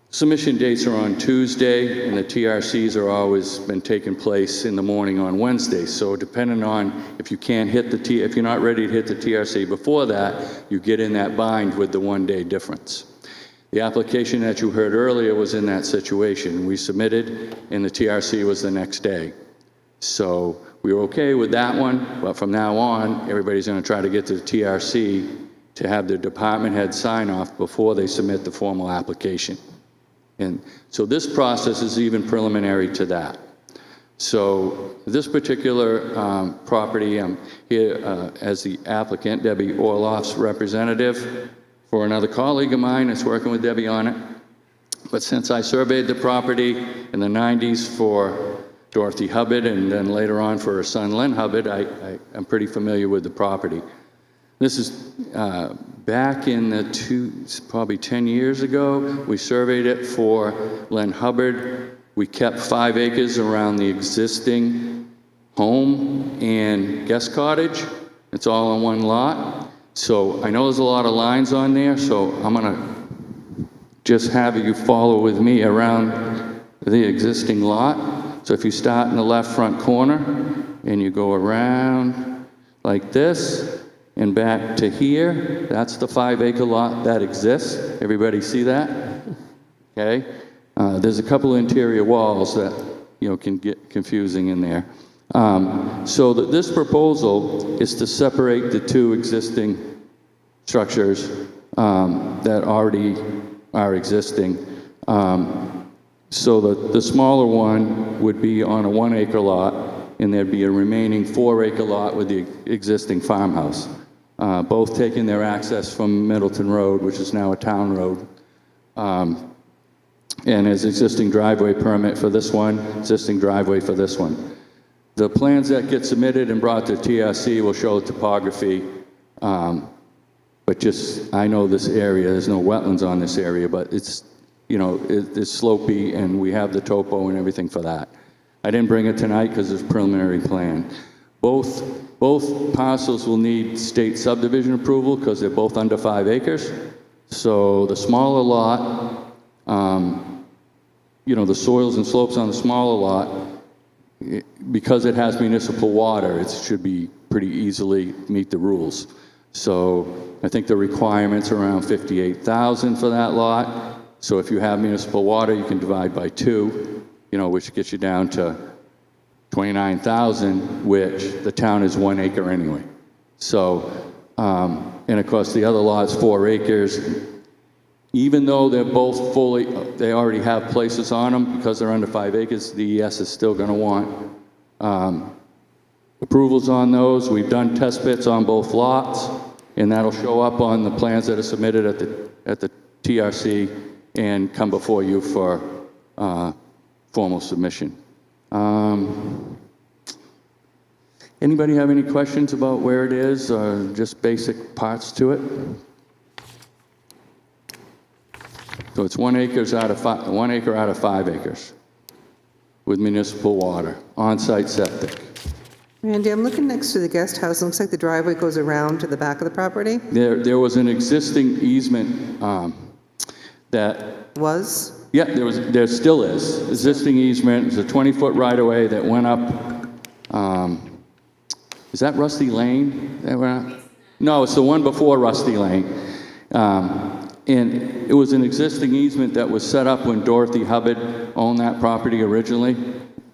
submission dates are on Tuesday and the TRCs are always been taking place in the morning on Wednesday. So depending on if you can't hit if you're not ready to hit the TRC before that, you get in that bind with the 1 day difference. The application that you heard earlier was in that situation. We submitted and the TRC was the next day. So we were okay with that one, but from now on, everybody's going to try to get to the TRC to have their department head sign off before they submit the formal application. And so this process is even preliminary to that. So this particular property, I'm here as the applicant, Debbie Orloff's representative for another colleague of mine that's working with Debbie on it. But since I surveyed the property in the 90s for Dorothy Hubbard, and then later on for her son Len Hubbard, I'm pretty familiar with the property. This is back in the probably 10 years ago. We surveyed it for Len Hubbard. We kept 5 acres around the existing home and guest cottage. It's all on one lot. So I know there's a lot of lines on there, so I'm gonna just have you follow with me around the existing lot. So if you start in the left front corner and you go around like this and back to here, that's the 5 acre lot that exists. Everybody see that? Okay. There's a couple interior walls that, you know, can get confusing in there. So this proposal is to separate the 2 existing structures that already are existing. So the smaller one would be on a 1 acre lot, and there'd be a remaining 4 acre lot with the existing farmhouse. Both taking their access from Middleton Road, which is now a town road. And there's existing driveway permit for this one, existing driveway for this one. The plans that get submitted and brought to TRC will show topography, but just, I know this area, there's no wetlands on this area, but it's, you know, it's slopey, and we have the topo and everything for that. I didn't bring it tonight because it's a preliminary plan. Both parcels will need state subdivision approval because they're both under 5 acres. So the smaller lot, the soils and slopes on the smaller lot, because it has municipal water, it should be pretty easily meet the rules. So I think the requirement's around 58,000 for that lot. So if you have municipal water, you can divide by 2, which gets you down to 29,000, which the town is 1 acre anyway. So, and of course the other lot's 4 acres. Even though they're both they already have places on them because they're under 5 acres, the DES is still going to want approvals on those. We've done test pits on both lots, and that'll show up on the plans that are submitted at the TRC and come before you for formal submission. Anybody have any questions about where it is or just basic parts to it? So it's 1 acre out of 5 acres with municipal water, on-site septic. Randy, I'm looking next to the guest house. It looks like the driveway goes around to the back of the property. There was an existing easement that Was? yeah, there still is existing easement. It's a 20-foot right-of-way that went up. Is that Rusty Lane? That went up? No, it's the one before Rusty Lane. And it was an existing easement that was set up when Dorothy Hubbard owned that property originally,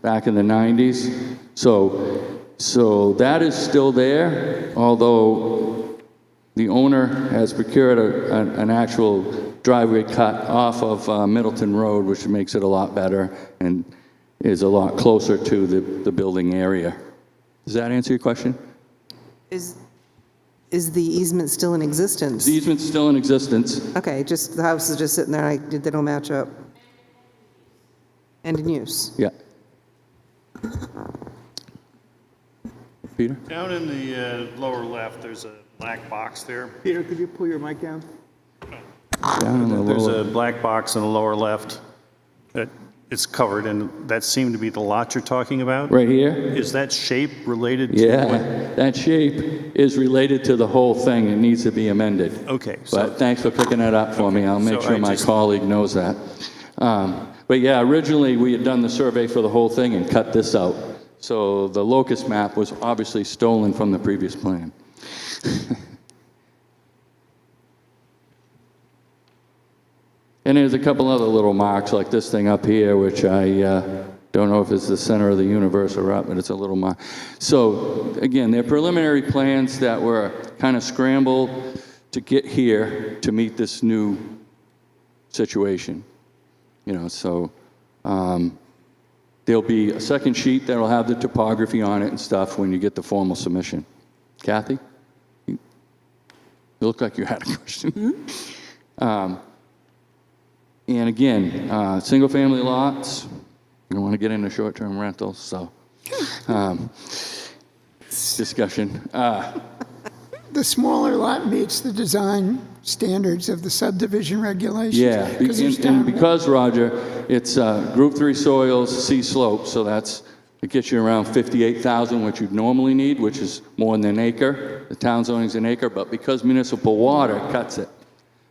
back in the 90s. So that is still there, although the owner has procured an actual driveway cut off of Middleton Road, which makes it a lot better and is a lot closer to the building area. Does that answer your question? Is the easement still in existence? The easement's still in existence. Okay, just, the house is just sitting there, they don't match up. And in use? Yeah. Peter? Down in the lower left, there's a black box there. Peter, could you pull your mic down? Down in the There's lower. a black box in the lower left that it's covered, and that seemed to be the lot you're talking about? Right here? Is that shape related to? Yeah, that shape is related to the whole thing. It needs to be amended. Okay. But thanks for picking that up for me. I'll make So sure I my just- colleague knows that. But yeah, originally we had done the survey for the whole thing and cut this out. So the locust map was obviously stolen from the previous plan. And there's a couple other little marks like this thing up here, which I don't know if it's the center of the universe or what, but it's a little mark. So again, they're preliminary plans that were kind of scrambled to get here to meet this new situation. So there'll be a second sheet that'll have the topography on it and stuff when you get the formal submission. Kathy? You look like you had a question. And again, single-family lots, you don't want to get into short-term rentals, so discussion. The smaller lot meets the design standards of the subdivision regulations? Yeah, there's because, Roger, it's Group 3 soils, C slope, so it gets you around 58,000, which you'd normally need, which is more than an acre. The town zoning's an acre, but because municipal water cuts it.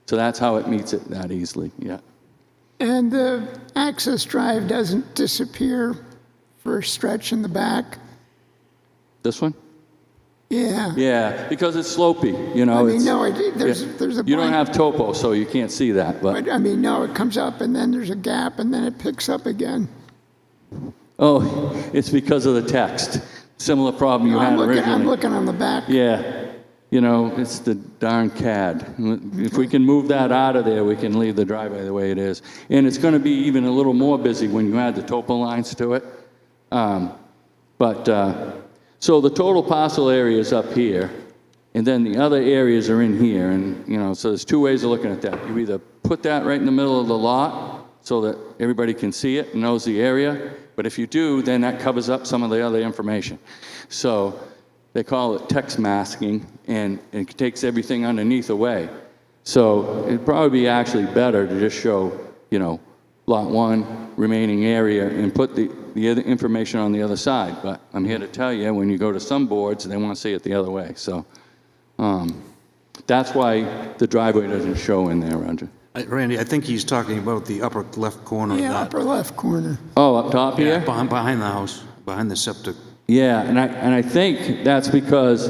So that's how it meets it that easily, yeah. And the access drive doesn't disappear for a stretch in the back? This one? Yeah. Yeah, because it's slopey, I mean, it's- no, there's a You don't blank- have topo, so you can't see that, but, But I mean, no, it comes up and then there's a gap and then it picks up again. oh, it's because of the text. Similar problem you had I'm originally. looking on the back. Yeah, it's the darn CAD. If we can move that out of there, we can leave the driveway the way it is. And it's going to be even a little more busy when you add the topo lines to it. So the total parcel area is up here, and then the other areas are in here. And, so there's two ways of looking at that. You either put that right in the middle of the lot so that everybody can see it and knows the area. But if you do, then that covers up some of the other information. So they call it text masking, and it takes everything underneath away. So it'd probably be actually better to just show, Lot 1 remaining area and put the other information on the other side. But I'm here to tell you, when you go to some boards, they want to see it the other way. So that's why the driveway doesn't show in there, Roger. Randy, I think he's talking about the upper left corner of Yeah, that. upper left corner. Oh, up top here? Behind the house, behind the septic. Yeah, and I think that's because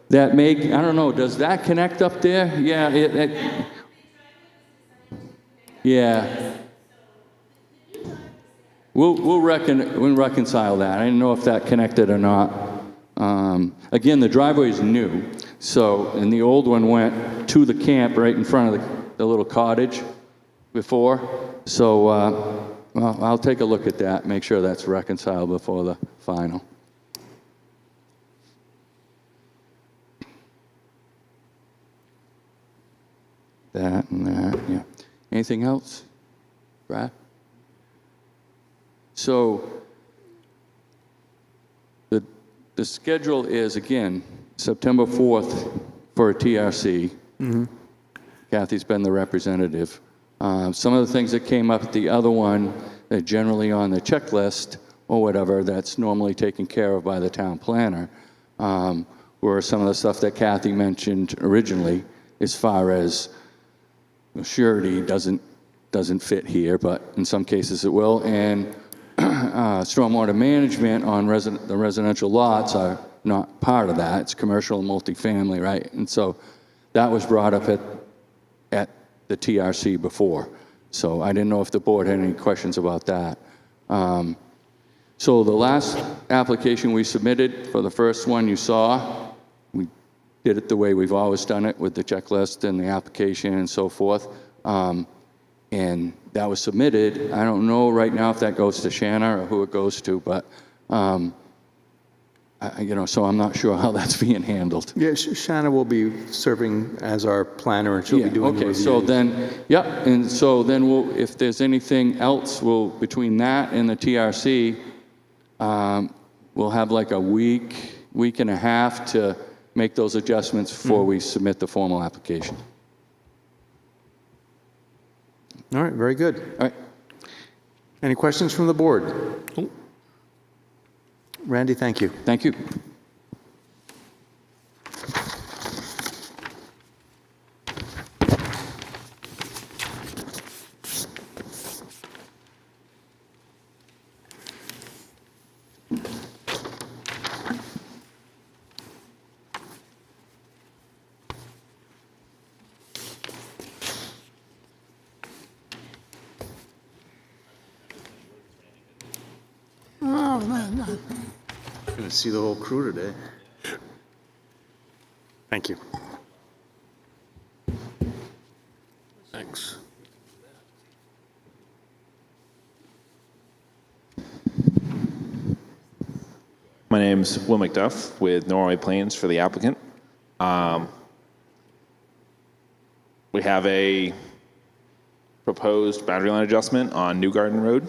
that I don't know, does that connect up there? Yeah, yeah. We'll reconcile that. I didn't know if that connected or not. Again, the driveway is new, and the old one went to the camp right in front of the little cottage before. So well, I'll take a look at that, make sure that's reconciled before the final. That and that, yeah. Anything else, Brad? So the schedule is, again, September 4th for a TRC. Kathy's been the representative. Some of the things that came up at the other one, they're generally on the checklist or whatever, that's normally taken care of by the town planner, were some of the stuff that Kathy mentioned originally, as far as surety doesn't fit here, but in some cases it will, and stormwater management on the residential lots are not part of that. It's commercial and multifamily, right? And so that was brought up at the TRC before. So I didn't know if the board had any questions about that. So the last application we submitted for the first one you saw, we did it the way we've always done it, with the checklist and the application and so forth. And that was submitted. I don't know right now if that goes to Shanna or who it goes to, but so I'm not sure how that's being handled. Yeah, Shanna will be serving as our planner, and she'll be doing the Okay, reviews. so then, yep, and so then if there's anything else, between that and the TRC, we'll have like a week and a half to make those adjustments before we submit the formal application. All right, very good. All right. Any questions from the board? Randy, thank you. Thank you. Oh, man. Going to see the whole crew today. Thank you. Thanks. My name's Will McDuff with Norway Plains for the applicant. We have a proposed boundary line adjustment on New Garden Road.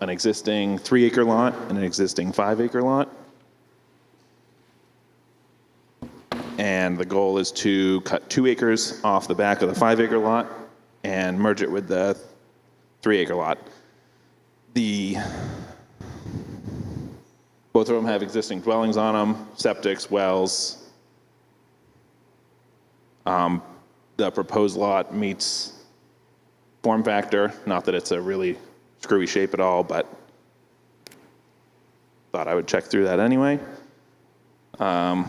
An existing 3-acre lot and an existing 5-acre lot. And the goal is to cut 2 acres off the back of the 5-acre lot and merge it with the 3-acre lot. Both of them have existing dwellings on them, septics, wells. The proposed lot meets form factor, not that it's a really screwy shape at all, but thought I would check through that anyway. Don't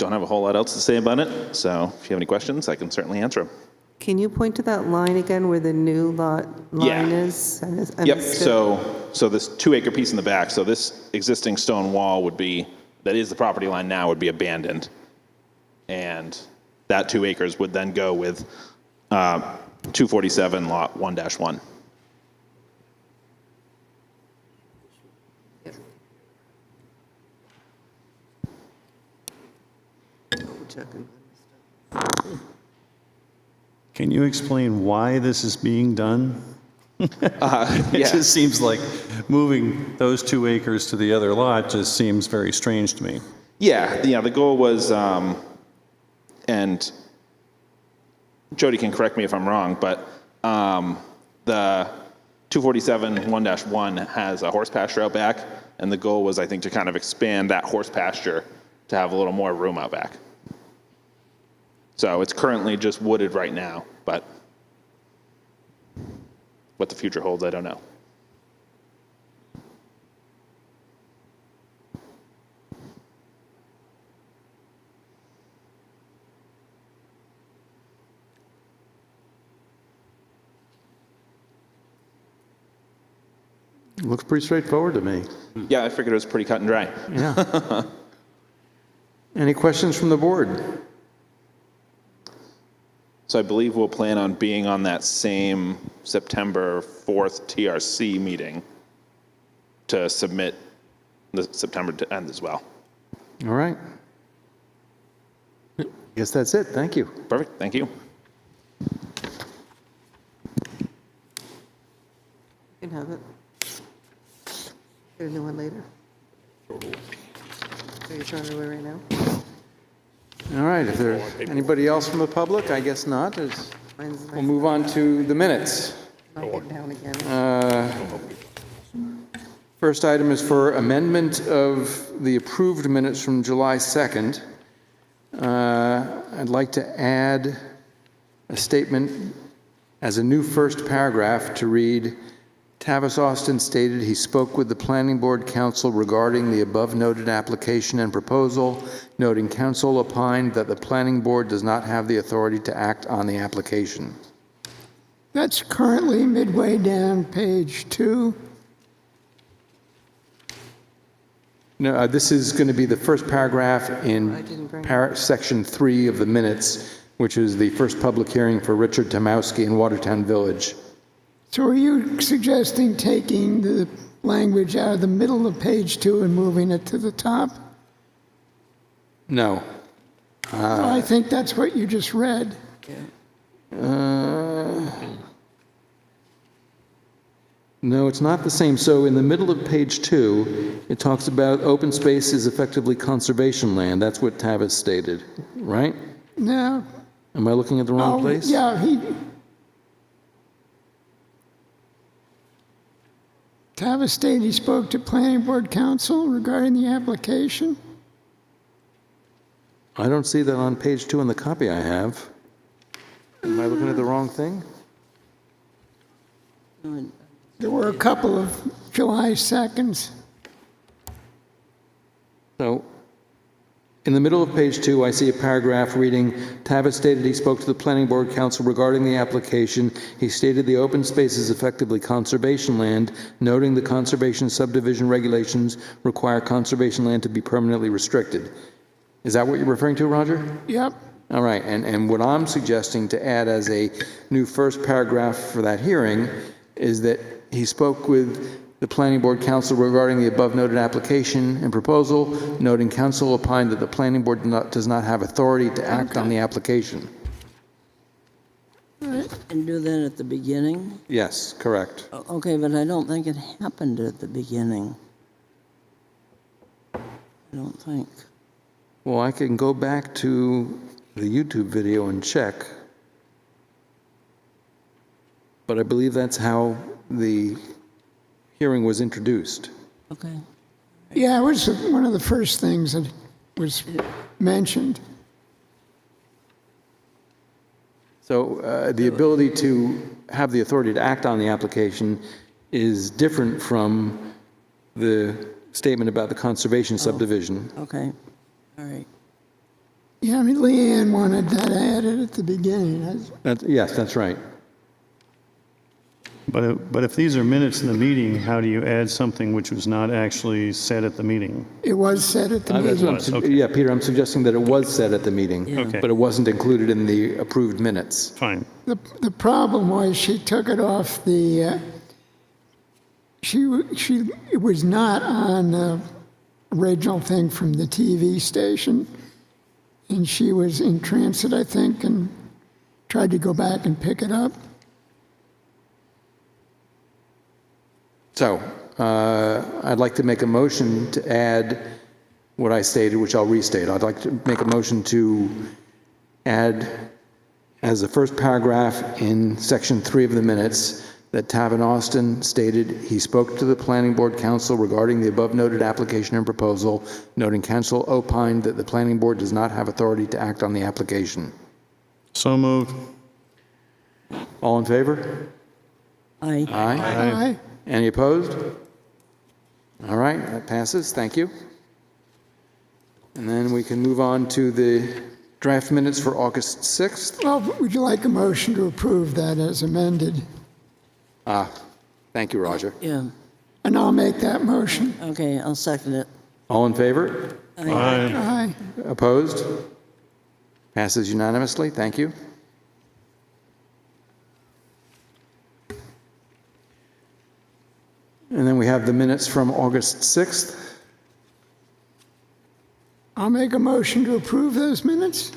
have a whole lot else to say about it, so if you have any questions, I can certainly answer them. Can you point to that line again where the new lot line Yeah. is? I missed Yep, it. so this 2-acre piece in the back, so this existing stone wall that is the property line now, would be abandoned. And that 2 acres would then go with 247 lot 1-1. Checking. Can you explain why this is being done? It just seems like moving those 2 acres to the other lot just seems very strange to me. Yeah, the goal was, and Jody can correct me if I'm wrong, but the 247 1-1 has a horse pasture out back, and the goal was, I think, to kind of expand that horse pasture to have a little more room out back. So it's currently just wooded right now, but what the future holds, I don't know. Looks pretty straightforward to me. Yeah, I figured it was pretty cut and dry. Yeah. Any questions from the board? So I believe we'll plan on being on that same September 4th TRC meeting to submit the September to end as well. All right. Guess that's it. Thank you. Perfect, thank you. You can have it. Get a new one later. Are you throwing it away right now? All right. If there's anybody else from the public, I guess not. Mine's We'll move on to the minutes. not getting down again. First item is for amendment of the approved minutes from July 2nd. I'd like to add a statement as a new first paragraph to read, Tavis Austin stated he spoke with the Planning Board Council regarding the above-noted application and proposal, noting council opined that the Planning Board does not have the authority to act on the application. That's currently midway down page 2. No, this is going to be the first paragraph I in didn't bring section 3 of the minutes, which is the first public hearing for Richard Tomowski in Watertown Village. So are you suggesting taking the language out of the middle of page 2 and moving it to the top? No. I think that's what you just read. No, it's not the same. So in the middle of page 2, it talks about open space is effectively conservation land. That's what Tavis stated, right? No. Am I looking at the wrong place? Yeah, Tavis stated he spoke to Planning Board Council regarding the application. I don't see that on page 2 in the copy I have. Am I looking at the wrong thing? There were a couple of July 2nds. So, in the middle of page 2, I see a paragraph reading, Tavis stated he spoke to the Planning Board Council regarding the application. He stated the open space is effectively conservation land, noting the conservation subdivision regulations require conservation land to be permanently restricted. Is that what you're referring to, Roger? Yep. All right, and what I'm suggesting to add as a new first paragraph for that hearing is that he spoke with the Planning Board Council regarding the above-noted application and proposal, noting council opined that the Planning Board does not have authority to act on the application. And do that at the beginning? Yes, correct. Okay, but I don't think it happened at the beginning. I don't think. Well, I can go back to the YouTube video and check, but I believe that's how the hearing was introduced. Okay. Yeah, it was one of the first things that was mentioned. So the ability to have the authority to act on the application is different from the statement about the conservation subdivision. Okay. All right. Yeah, I mean, Leanne wanted that added at the beginning. Yes, that's right. But if these are minutes in the meeting, how do you add something which was not actually said at the meeting? It was said at the That's meeting. what Yeah, Peter, I'm suggesting that it was said at the meeting, Okay. but it wasn't included in the approved minutes. Fine. The problem was she took it off the, it was not on the original thing from the TV station. And she was in transit, I think, and tried to go back and pick it up. So I'd like to make a motion to add what I stated, which I'll restate. I'd like to make a motion to add as the first paragraph in section 3 of the minutes, that Tavin Austin stated he spoke to the planning board council regarding the above noted application and proposal, noting council opined that the planning board does not have authority to act on the application. So moved. All in favor? Aye. Aye. Any opposed? All right, that passes. Thank you. And then we can move on to the draft minutes for August 6th. Well, would you like a motion to approve that as amended? Thank you, Roger. Yeah, And I'll make that motion. okay, I'll second it. All in favor? Aye. Opposed? Passes unanimously. Thank you. And then we have the minutes from August 6th. I'll make a motion to approve those minutes.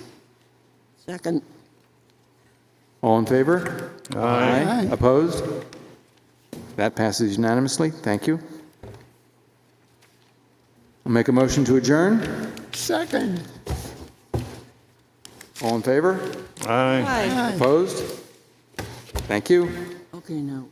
Second. All in favor? Aye. Opposed? That passes unanimously. Thank you. I'll make a motion to adjourn. Second. All in favor? Aye. Aye. Opposed? Thank you. Okay, now.